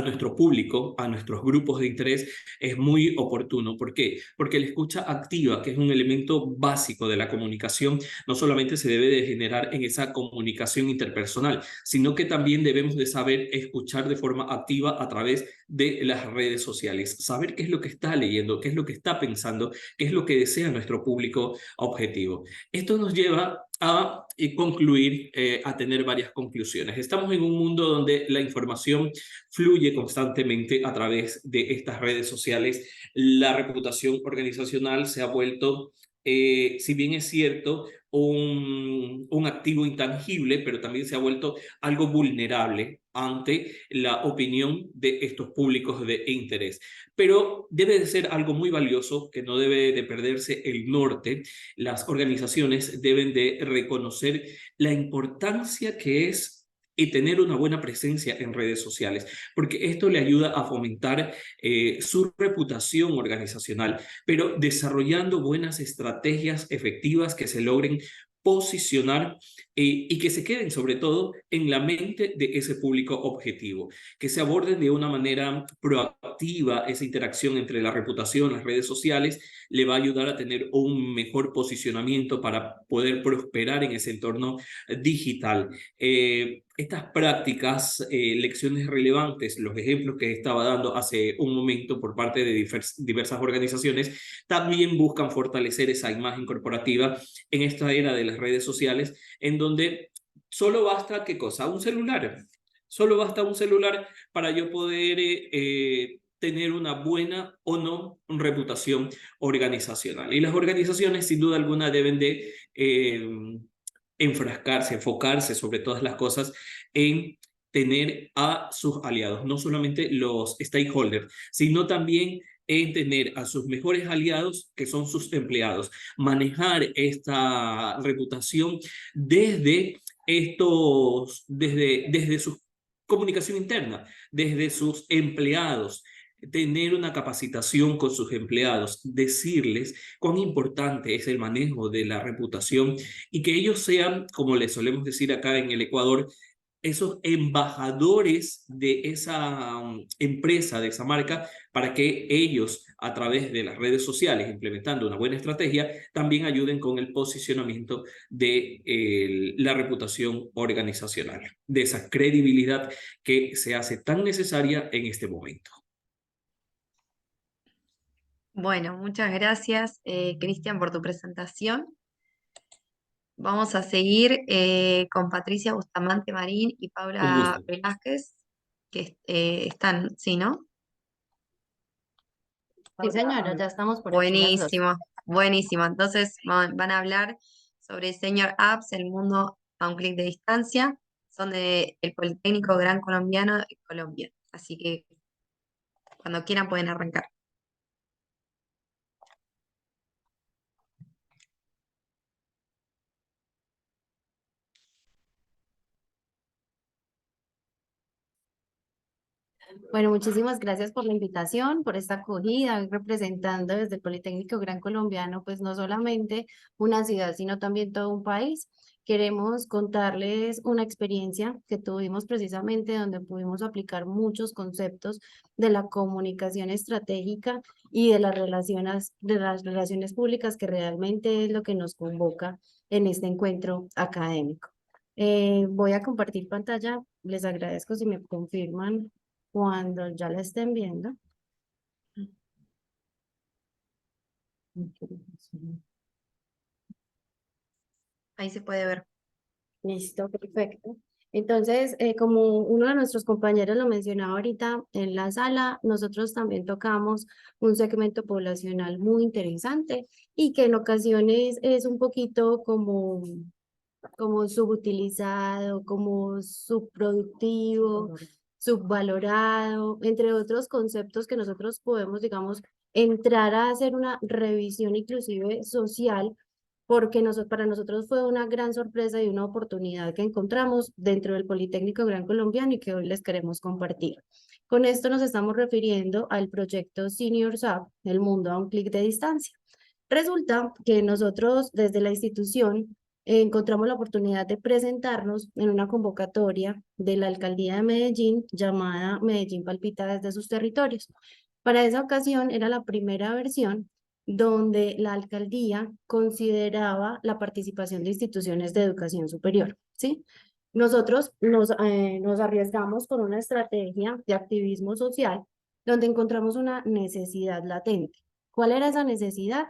nuestro público, a nuestros grupos de interés, es muy oportuno. ¿Por qué? Porque la escucha activa, que es un elemento básico de la comunicación, no solamente se debe de generar en esa comunicación interpersonal, sino que también debemos de saber escuchar de forma activa a través de las redes sociales. Saber qué es lo que está leyendo, qué es lo que está pensando, qué es lo que desea nuestro público objetivo. Esto nos lleva a concluir, a tener varias conclusiones. Estamos en un mundo donde la información fluye constantemente a través de estas redes sociales. La reputación organizacional se ha vuelto, si bien es cierto, un activo intangible, pero también se ha vuelto algo vulnerable ante la opinión de estos públicos de interés. Pero debe de ser algo muy valioso, que no debe de perderse el norte. Las organizaciones deben de reconocer la importancia que es y tener una buena presencia en redes sociales, porque esto le ayuda a fomentar su reputación organizacional, pero desarrollando buenas estrategias efectivas que se logren posicionar y que se queden sobre todo en la mente de ese público objetivo, que se aborden de una manera proactiva esa interacción entre la reputación, las redes sociales, le va a ayudar a tener un mejor posicionamiento para poder prosperar en ese entorno digital. Estas prácticas, lecciones relevantes, los ejemplos que estaba dando hace un momento por parte de diversas organizaciones, también buscan fortalecer esa imagen corporativa en esta era de las redes sociales, en donde solo basta, ¿qué cosa? Un celular. Solo basta un celular para yo poder tener una buena o no reputación organizacional. Y las organizaciones, sin duda alguna, deben de enfrascarse, enfocarse sobre todas las cosas en tener a sus aliados, no solamente los stakeholders, sino también en tener a sus mejores aliados, que son sus empleados. Manejar esta reputación desde su comunicación interna, desde sus empleados, tener una capacitación con sus empleados, decirles cuán importante es el manejo de la reputación y que ellos sean, como les solemos decir acá en el Ecuador, esos embajadores de esa empresa, de esa marca, para que ellos, a través de las redes sociales, implementando una buena estrategia, también ayuden con el posicionamiento de la reputación organizacional, de esa credibilidad que se hace tan necesaria en este momento. Bueno, muchas gracias, Cristian, por tu presentación. Vamos a seguir con Patricia Bustamante Marín y Un Paula gusto. Velázquez, que están, sí, ¿no? Sí, señora, ya estamos por aquí las dos. Buenísimo, buenísimo. Entonces van a hablar sobre Senior Apps, el mundo a un clic de distancia. Son del Politécnico Gran Colombiano de Colombia. Así que cuando quieran pueden arrancar. Bueno, muchísimas gracias por la invitación, por esta acogida, hoy representando desde el Politécnico Gran Colombiano, pues no solamente una ciudad, sino también todo un país. Queremos contarles una experiencia que tuvimos precisamente donde pudimos aplicar muchos conceptos de la comunicación estratégica y de las relaciones públicas, que realmente es lo que nos convoca en este encuentro académico. Voy a compartir pantalla, les agradezco si me confirman cuando ya la estén viendo. Ahí se puede ver. Listo, perfecto. Entonces, como uno de nuestros compañeros lo mencionaba ahorita en la sala, nosotros también tocamos un segmento poblacional muy interesante y que en ocasiones es un poquito como subutilizado, como subproductivo, subvalorado, entre otros conceptos que nosotros podemos, digamos, entrar a hacer una revisión inclusive social, porque para nosotros fue una gran sorpresa y una oportunidad que encontramos dentro del Politécnico Gran Colombiano y que hoy les queremos compartir. Con esto nos estamos refiriendo al proyecto Senior Hub, el mundo a un clic de distancia. Resulta que nosotros desde la institución encontramos la oportunidad de presentarnos en una convocatoria de la Alcaldía de Medellín llamada Medellín Palpita desde sus territorios. Para esa ocasión era la primera versión donde la alcaldía consideraba la participación de instituciones de educación superior, ¿sí? Nosotros nos arriesgamos con una estrategia de activismo social donde encontramos una necesidad latente. ¿Cuál era esa necesidad?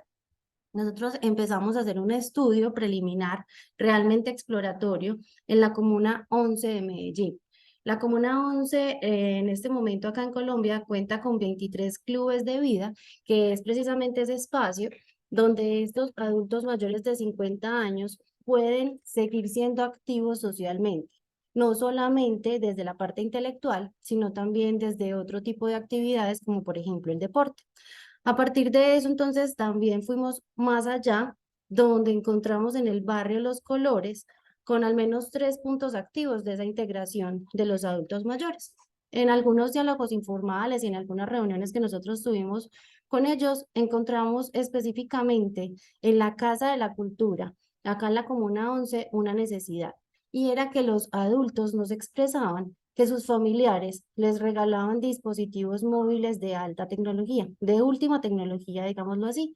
Nosotros empezamos a hacer un estudio preliminar realmente exploratorio en la Comuna 11 de Medellín. La Comuna 11 en este momento acá en Colombia cuenta con 23 clubes de vida, que es precisamente ese espacio donde estos adultos mayores de 50 años pueden seguir siendo activos socialmente, no solamente desde la parte intelectual, sino también desde otro tipo de actividades como por ejemplo el deporte. A partir de eso, entonces, también fuimos más allá, donde encontramos en el barrio Los Colores con al menos 3 puntos activos de esa integración de los adultos mayores. En algunos diálogos informales y en algunas reuniones que nosotros tuvimos con ellos, encontramos específicamente en la Casa de la Cultura, acá en la Comuna 11, una necesidad, y era que los adultos nos expresaban que sus familiares les regalaban dispositivos móviles de alta tecnología, de última tecnología, digámoslo así,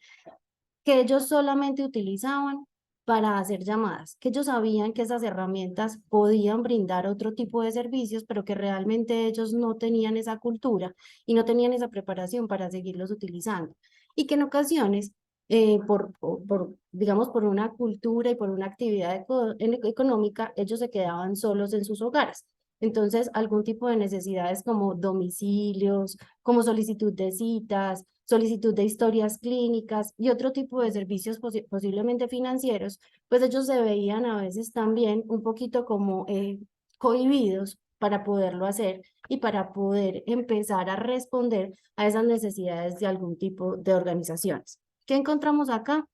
que ellos solamente utilizaban para hacer llamadas, que ellos sabían que esas herramientas podían brindar otro tipo de servicios, pero que realmente ellos no tenían esa cultura y no tenían esa preparación para seguirlos utilizando. Y que en ocasiones, digamos, por una cultura y por una actividad económica, ellos se quedaban solos en sus hogares. Entonces, algún tipo de necesidades como domicilios, como solicitud de citas, solicitud de historias clínicas y otro tipo de servicios posiblemente financieros, pues ellos se veían a veces también un poquito como cohibidos para poderlo hacer y para poder empezar a responder a esas necesidades de algún tipo de organizaciones. ¿Qué encontramos acá?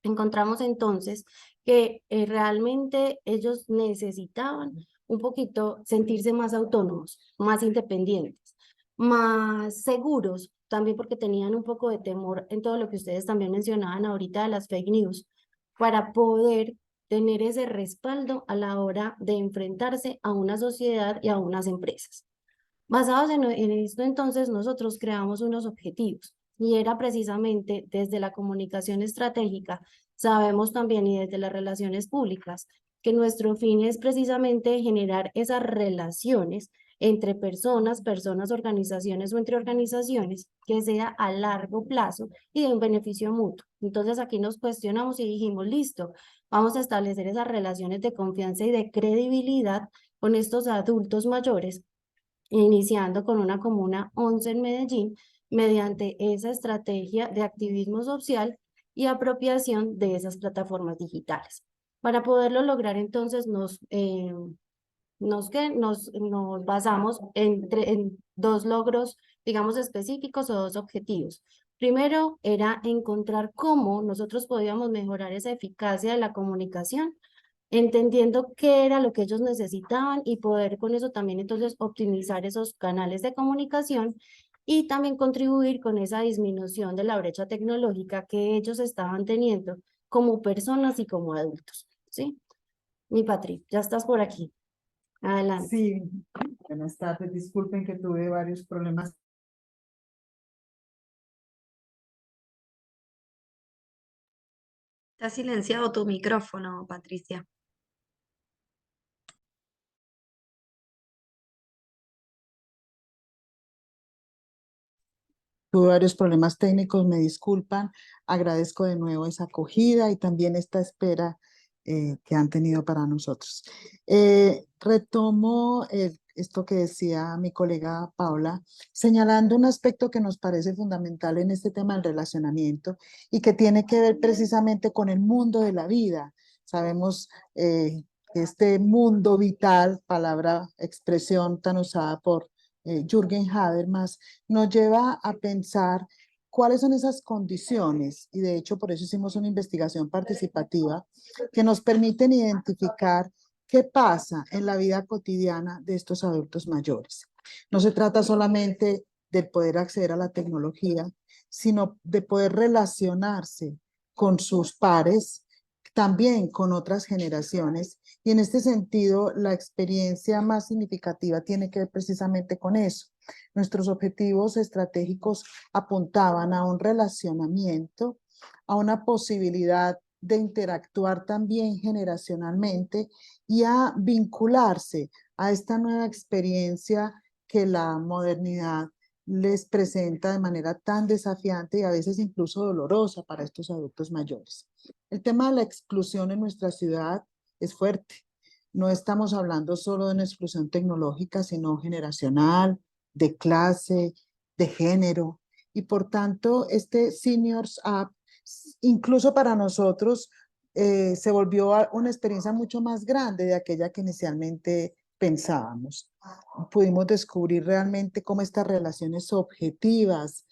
Encontramos entonces que realmente ellos necesitaban un poquito sentirse más autónomos, más independientes, más seguros, también porque tenían un poco de temor en todo lo que ustedes también mencionaban ahorita de las fake news, para poder tener ese respaldo a la hora de enfrentarse a una sociedad y a unas empresas. Basados en esto, entonces, nosotros creamos unos objetivos y era precisamente desde la comunicación estratégica, sabemos también y desde las relaciones públicas, que nuestro fin es precisamente generar esas relaciones entre personas, organizaciones o entre organizaciones que sea a largo plazo y de un beneficio mutuo. Entonces aquí nos cuestionamos y dijimos, listo, vamos a establecer esas relaciones de confianza y de credibilidad con estos adultos mayores, iniciando con una comuna 11 en Medellín, mediante esa estrategia de activismo social y apropiación de esas plataformas digitales. Para poderlo lograr, entonces, nos basamos en dos logros, digamos, específicos o dos objetivos. Primero era encontrar cómo nosotros podíamos mejorar esa eficacia de la comunicación, entendiendo qué era lo que ellos necesitaban y poder con eso también entonces optimizar esos canales de comunicación y también contribuir con esa disminución de la brecha tecnológica que ellos estaban teniendo como personas y como adultos, ¿sí? Mi Patri, ya estás por aquí. Adelante. Sí, buenas tardes. Disculpen que tuve varios problemas. Está silenciado tu micrófono, Patricia. Tuve varios problemas técnicos, me disculpan. Agradezco de nuevo esa acogida y también esta espera que han tenido para nosotros. Retomo esto que decía mi colega Paula, señalando un aspecto que nos parece fundamental en este tema del relacionamiento y que tiene que ver precisamente con el mundo de la vida. Sabemos que este mundo vital, palabra, expresión tan usada por Jürgen Habermas, nos lleva a pensar cuáles son esas condiciones, y de hecho por eso hicimos una investigación participativa que nos permiten identificar qué pasa en la vida cotidiana de estos adultos mayores. No se trata solamente de poder acceder a la tecnología, sino de poder relacionarse con sus pares, también con otras generaciones, y en este sentido la experiencia más significativa tiene que ver precisamente con eso. Nuestros objetivos estratégicos apuntaban a un relacionamiento, a una posibilidad de interactuar también generacionalmente y a vincularse a esta nueva experiencia que la modernidad les presenta de manera tan desafiante y a veces incluso dolorosa para estos adultos mayores. El tema de la exclusión en nuestra ciudad es fuerte. No estamos hablando solo de una exclusión tecnológica, sino generacional, de clase, de género. Y por tanto, este Seniors App, incluso para nosotros, se volvió una experiencia mucho más grande de aquella que inicialmente pensábamos. Pudimos descubrir realmente cómo estas relaciones objetivas,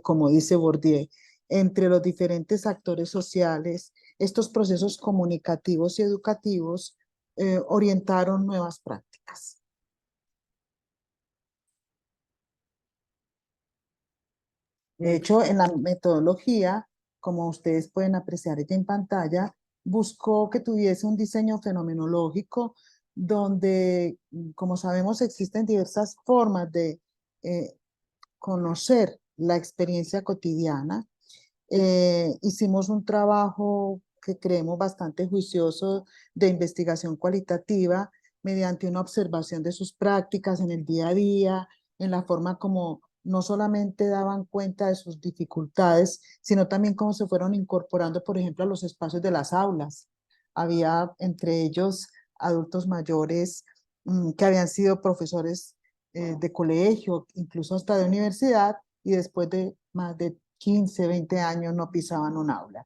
como dice Bourdieu, entre los diferentes actores sociales, estos procesos comunicativos y educativos orientaron nuevas prácticas. De hecho, en la metodología, como ustedes pueden apreciar aquí en pantalla, buscó que tuviese un diseño fenomenológico donde, como sabemos, existen diversas formas de conocer la experiencia cotidiana. Hicimos un trabajo que creemos bastante juicioso de investigación cualitativa mediante una observación de sus prácticas en el día a día, en la forma como no solamente daban cuenta de sus dificultades, sino también cómo se fueron incorporando, por ejemplo, a los espacios de las aulas. Había entre ellos adultos mayores que habían sido profesores de colegio, incluso hasta de universidad, y después de más de 15, 20 años no pisaban un aula.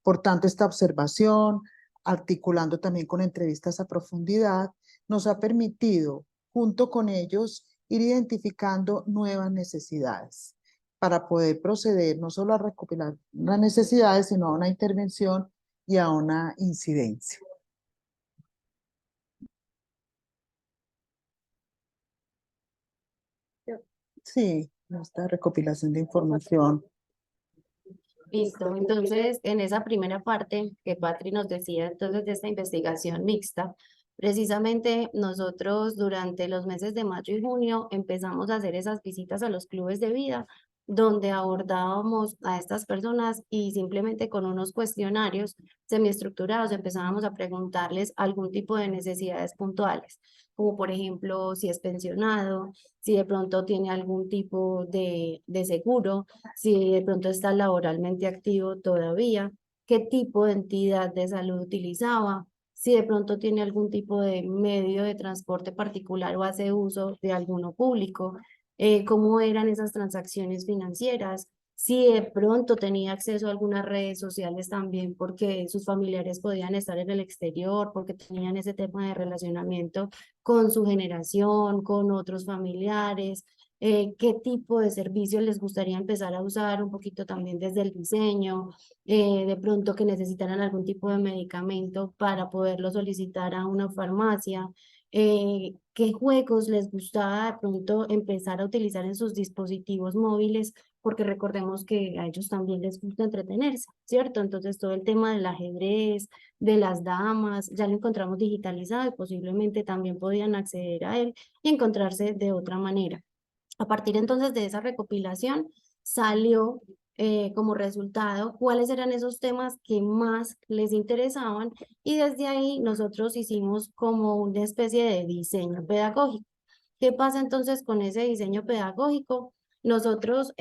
Por tanto, esta observación, articulando también con entrevistas a profundidad, nos ha permitido, junto con ellos, ir identificando nuevas necesidades para poder proceder no solo a recopilar las necesidades, sino a una intervención y a una incidencia. Sí, esta recopilación de información Listo. Entonces, en esa primera parte que Patri nos decía, entonces, de esta investigación mixta, precisamente nosotros durante los meses de mayo y junio empezamos a hacer esas visitas a los clubes de vida, donde abordábamos a estas personas y simplemente con unos cuestionarios semiestructurados empezábamos a preguntarles algún tipo de necesidades puntuales, como por ejemplo si es pensionado, si de pronto tiene algún tipo de seguro, si de pronto está laboralmente activo todavía, qué tipo de entidad de salud utilizaba, si de pronto tiene algún tipo de medio de transporte particular o hace uso de alguno público, cómo eran esas transacciones financieras, si de pronto tenía acceso a algunas redes sociales también porque sus familiares podían estar en el exterior, porque tenían ese tema de relacionamiento con su generación, con otros familiares, qué tipo de servicios les gustaría empezar a usar, un poquito también desde el diseño, de pronto que necesitaran algún tipo de medicamento para poderlo solicitar a una farmacia, qué juegos les gustaba de pronto empezar a utilizar en sus dispositivos móviles, porque recordemos que a ellos también les gusta entretenerse, ¿cierto? Entonces todo el tema del ajedrez, de las damas, ya lo encontramos digitalizado y posiblemente también podían acceder a él y encontrarse de otra manera. A partir entonces de esa recopilación salió como resultado cuáles eran esos temas que más les interesaban y desde ahí nosotros hicimos como una especie de diseño pedagógico. ¿Qué pasa entonces con ese diseño pedagógico? Nosotros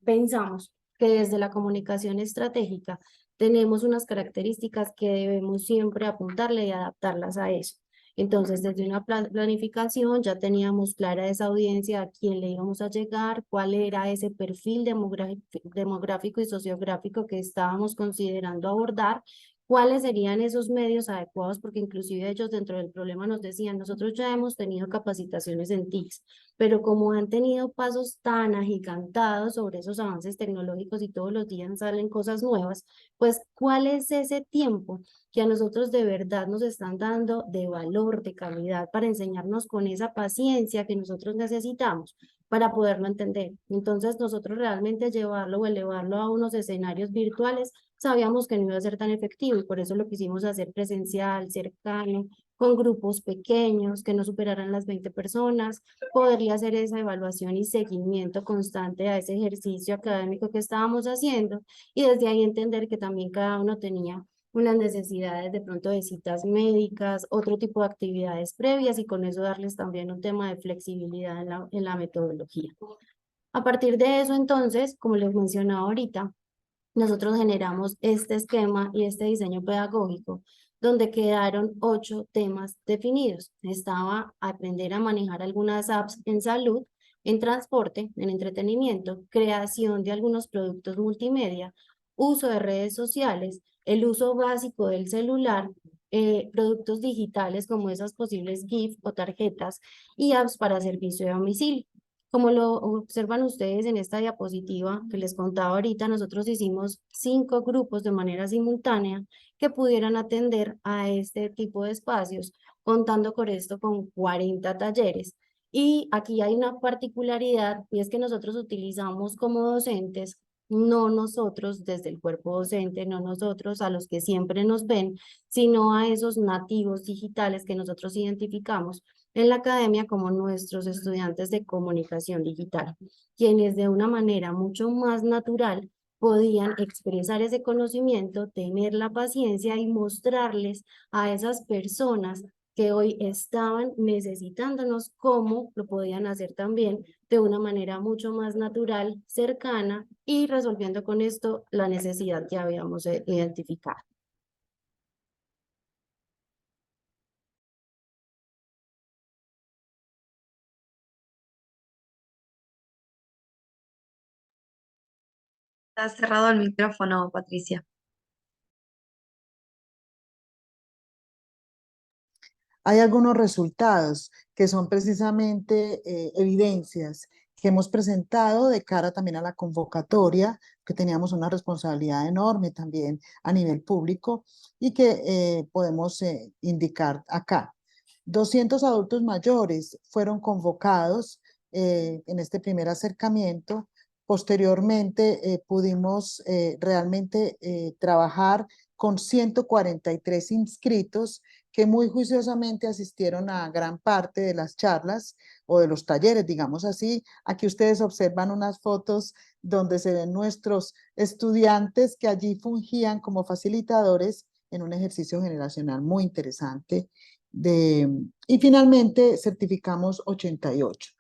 pensamos que desde la comunicación estratégica tenemos unas características que debemos siempre apuntarle y adaptarlas a eso. Entonces, desde una planificación ya teníamos clara esa audiencia a quién le íbamos a llegar, cuál era ese perfil demográfico y sociográfico que estábamos considerando abordar, cuáles serían esos medios adecuados, porque inclusive ellos dentro del problema nos decían, nosotros ya hemos tenido capacitaciones en TICS, pero como han tenido pasos tan agigantados sobre esos avances tecnológicos y todos los días salen cosas nuevas, pues ¿cuál es ese tiempo que a nosotros de verdad nos están dando de valor, de calidad, para enseñarnos con esa paciencia que nosotros necesitamos para poderlo entender? Entonces nosotros realmente llevarlo o elevarlo a unos escenarios virtuales, sabíamos que no iba a ser tan efectivo y por eso lo quisimos hacer presencial, cercano, con grupos pequeños, que no superaran las 20 personas, poderle hacer esa evaluación y seguimiento constante a ese ejercicio académico que estábamos haciendo y desde ahí entender que también cada uno tenía unas necesidades de pronto de citas médicas, otro tipo de actividades previas y con eso darles también un tema de flexibilidad en la metodología. A partir de eso, entonces, como les mencionaba ahorita, nosotros generamos este esquema y este diseño pedagógico donde quedaron 8 temas definidos. Estaba aprender a manejar algunas apps en salud, en transporte, en entretenimiento, creación de algunos productos multimedia, uso de redes sociales, el uso básico del celular, productos digitales como esas posibles GIF o tarjetas y apps para servicio de domicilio. Como lo observan ustedes en esta diapositiva que les contaba ahorita, nosotros hicimos 5 grupos de manera simultánea que pudieran atender a este tipo de espacios, contando con esto con 40 talleres. Y aquí hay una particularidad y es que nosotros utilizamos como docentes, no nosotros desde el cuerpo docente, no nosotros a los que siempre nos ven, sino a esos nativos digitales que nosotros identificamos en la academia como nuestros estudiantes de comunicación digital, quienes de una manera mucho más natural podían expresar ese conocimiento, tener la paciencia y mostrarles a esas personas que hoy estaban necesitándonos cómo lo podían hacer también de una manera mucho más natural, cercana y resolviendo con esto la necesidad que habíamos identificado. Está cerrado el micrófono, Patricia. Hay algunos resultados que son precisamente evidencias que hemos presentado de cara también a la convocatoria, que teníamos una responsabilidad enorme también a nivel público y que podemos indicar acá. 200 adultos mayores fueron convocados en este primer acercamiento Posteriormente pudimos realmente trabajar con 143 inscritos que muy juiciosamente asistieron a gran parte de las charlas o de los talleres, digamos así. Aquí ustedes observan unas fotos donde se ven nuestros estudiantes que allí fungían como facilitadores en un ejercicio generacional muy interesante. Y finalmente certificamos 88,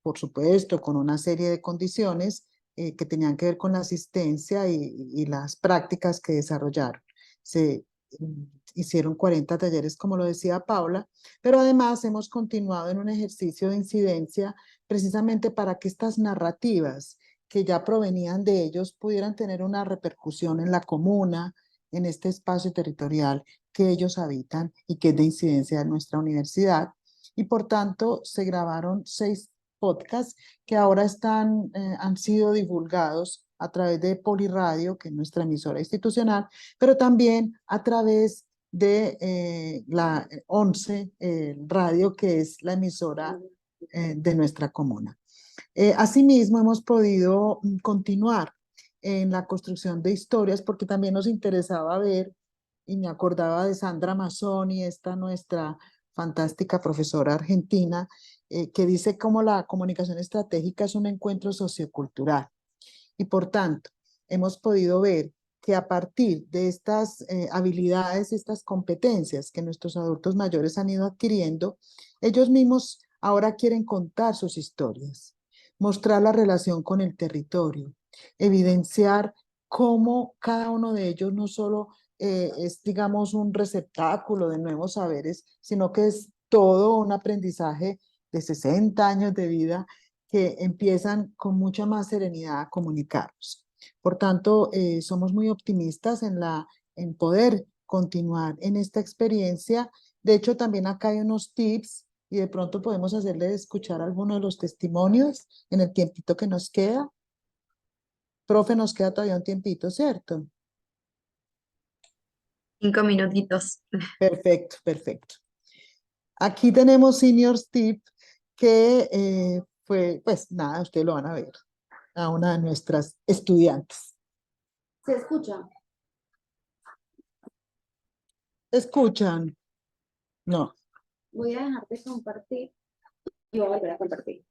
por supuesto, con una serie de condiciones que tenían que ver con la asistencia y las prácticas que desarrollaron. Se hicieron 40 talleres, como lo decía Paula, pero además hemos continuado en un ejercicio de incidencia precisamente para que estas narrativas que ya provenían de ellos pudieran tener una repercusión en la comuna, en este espacio territorial que ellos habitan y que es de incidencia de nuestra universidad. Y por tanto se grabaron 6 podcasts que ahora han sido divulgados a través de Poliradio, que es nuestra emisora institucional, pero también a través de la 11 Radio, que es la emisora de nuestra comuna. Asimismo, hemos podido continuar en la construcción de historias porque también nos interesaba ver, y me acordaba de Sandra Mazzoni, esta nuestra fantástica profesora argentina, que dice cómo la comunicación estratégica es un encuentro sociocultural. Y por tanto, hemos podido ver que a partir de estas habilidades, estas competencias que nuestros adultos mayores han ido adquiriendo, ellos mismos ahora quieren contar sus historias, mostrar la relación con el territorio, evidenciar cómo cada uno de ellos no solo es, digamos, un receptáculo de nuevos saberes, sino que es todo un aprendizaje de 60 años de vida que empiezan con mucha más serenidad a comunicarnos. Por tanto, somos muy optimistas en poder continuar en esta experiencia. De hecho, también acá hay unos tips y de pronto podemos hacerle escuchar algunos de los testimonios en el tiempito que nos queda. Profe, nos queda todavía un tiempito, ¿cierto? 5 minutitos. Perfecto, perfecto. Aquí tenemos Seniors Tip que fue, pues nada, ustedes lo van a ver, a una de nuestras estudiantes. ¿Se escucha? ¿Escuchan? No. Voy a dejar de compartir y voy a volver a compartir.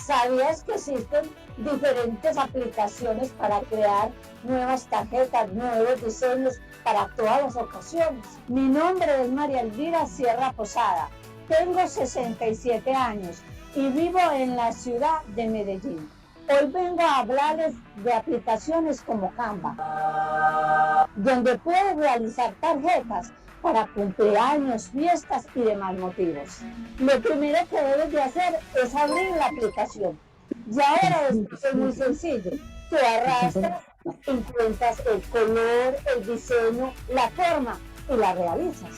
¿Sabías que existen diferentes aplicaciones para crear nuevas tarjetas, nuevos diseños para todas las ocasiones? Mi nombre es María Elvira Sierra Posada, tengo 67 años y vivo en la ciudad de Medellín. Hoy vengo a hablarles de aplicaciones como Canva, donde puedes realizar tarjetas para cumpleaños, fiestas y demás motivos. Lo primero que debes de hacer es abrir la aplicación. Y ahora es muy sencillo. Tú arrastras, encuentras el color, el diseño, la forma y la realizas.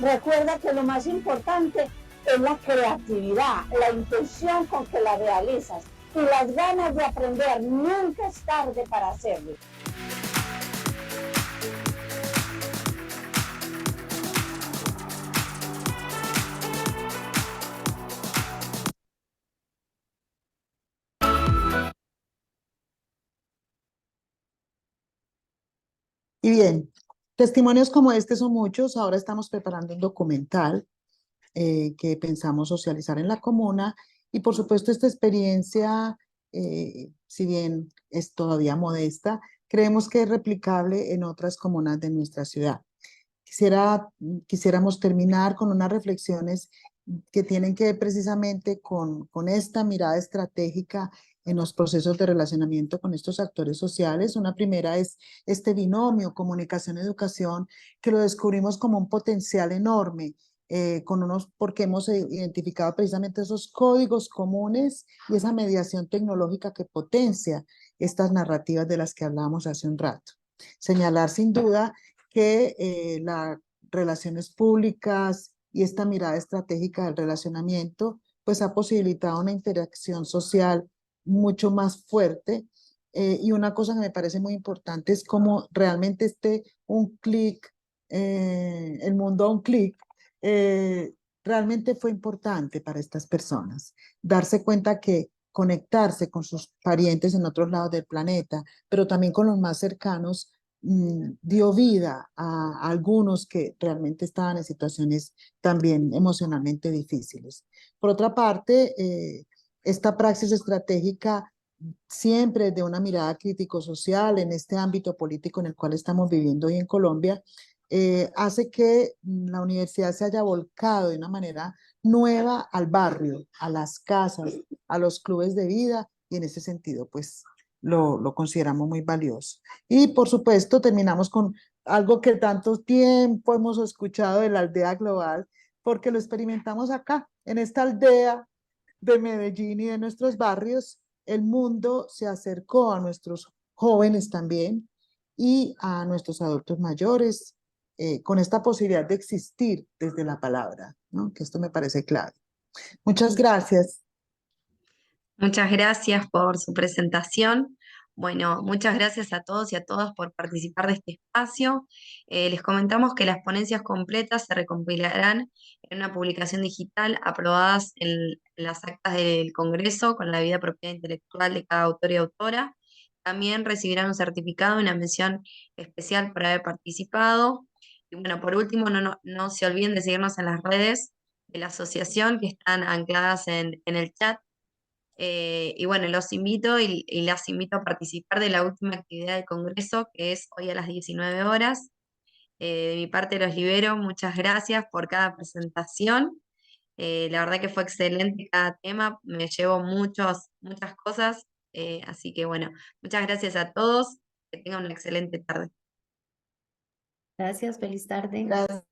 Recuerda que lo más importante es la creatividad, la intención con que la realizas y las ganas de aprender. Nunca es tarde para hacerlo. Y bien, testimonios como este son muchos. Ahora estamos preparando un documental que pensamos socializar en la comuna. Y por supuesto esta experiencia, si bien es todavía modesta, creemos que es replicable en otras comunas de nuestra ciudad. Quisiéramos terminar con unas reflexiones que tienen que ver precisamente con esta mirada estratégica en los procesos de relacionamiento con estos actores sociales. Una primera es este binomio comunicación-educación, que lo descubrimos como un potencial enorme porque hemos identificado precisamente esos códigos comunes y esa mediación tecnológica que potencia estas narrativas de las que hablábamos hace un rato. Señalar sin duda que las relaciones públicas y esta mirada estratégica del relacionamiento pues ha posibilitado una interacción social mucho más fuerte, y una cosa que me parece muy importante es cómo realmente un clic, el mundo a un clic, realmente fue importante para estas personas. Darse cuenta que conectarse con sus parientes en otros lados del planeta, pero también con los más cercanos, dio vida a algunos que realmente estaban en situaciones también emocionalmente difíciles. Por otra parte, esta praxis estratégica siempre de una mirada crítico-social en este ámbito político en el cual estamos viviendo hoy en Colombia, hace que la universidad se haya volcado de una manera nueva al barrio, a las casas, a los clubes de vida, y en ese sentido, pues, lo consideramos muy valioso. Y, por supuesto, terminamos con algo que tanto tiempo hemos escuchado de la aldea global, porque lo experimentamos acá, en esta aldea de Medellín y de nuestros barrios. El mundo se acercó a nuestros jóvenes también y a nuestros adultos mayores, con esta posibilidad de existir desde la palabra, ¿no? Que esto me parece clave. Muchas gracias. Muchas gracias por su presentación. Bueno, muchas gracias a todos y a todas por participar de este espacio. Les comentamos que las ponencias completas se recompilarán en una publicación digital aprobadas en las actas del Congreso con la debida propiedad intelectual de cada autor y autora. También recibirán un certificado y una mención especial por haber participado. Y bueno, por último, no se olviden de seguirnos en las redes de la asociación que están ancladas en el chat. Y bueno, los invito y las invito a participar de la última actividad del Congreso, que es hoy a las 19 horas. De mi parte los libero, muchas gracias por cada presentación. La verdad que fue excelente cada tema, me llevo muchas cosas, así que bueno, muchas gracias a todos, que tengan una excelente tarde. Gracias, feliz tarde. Gracias.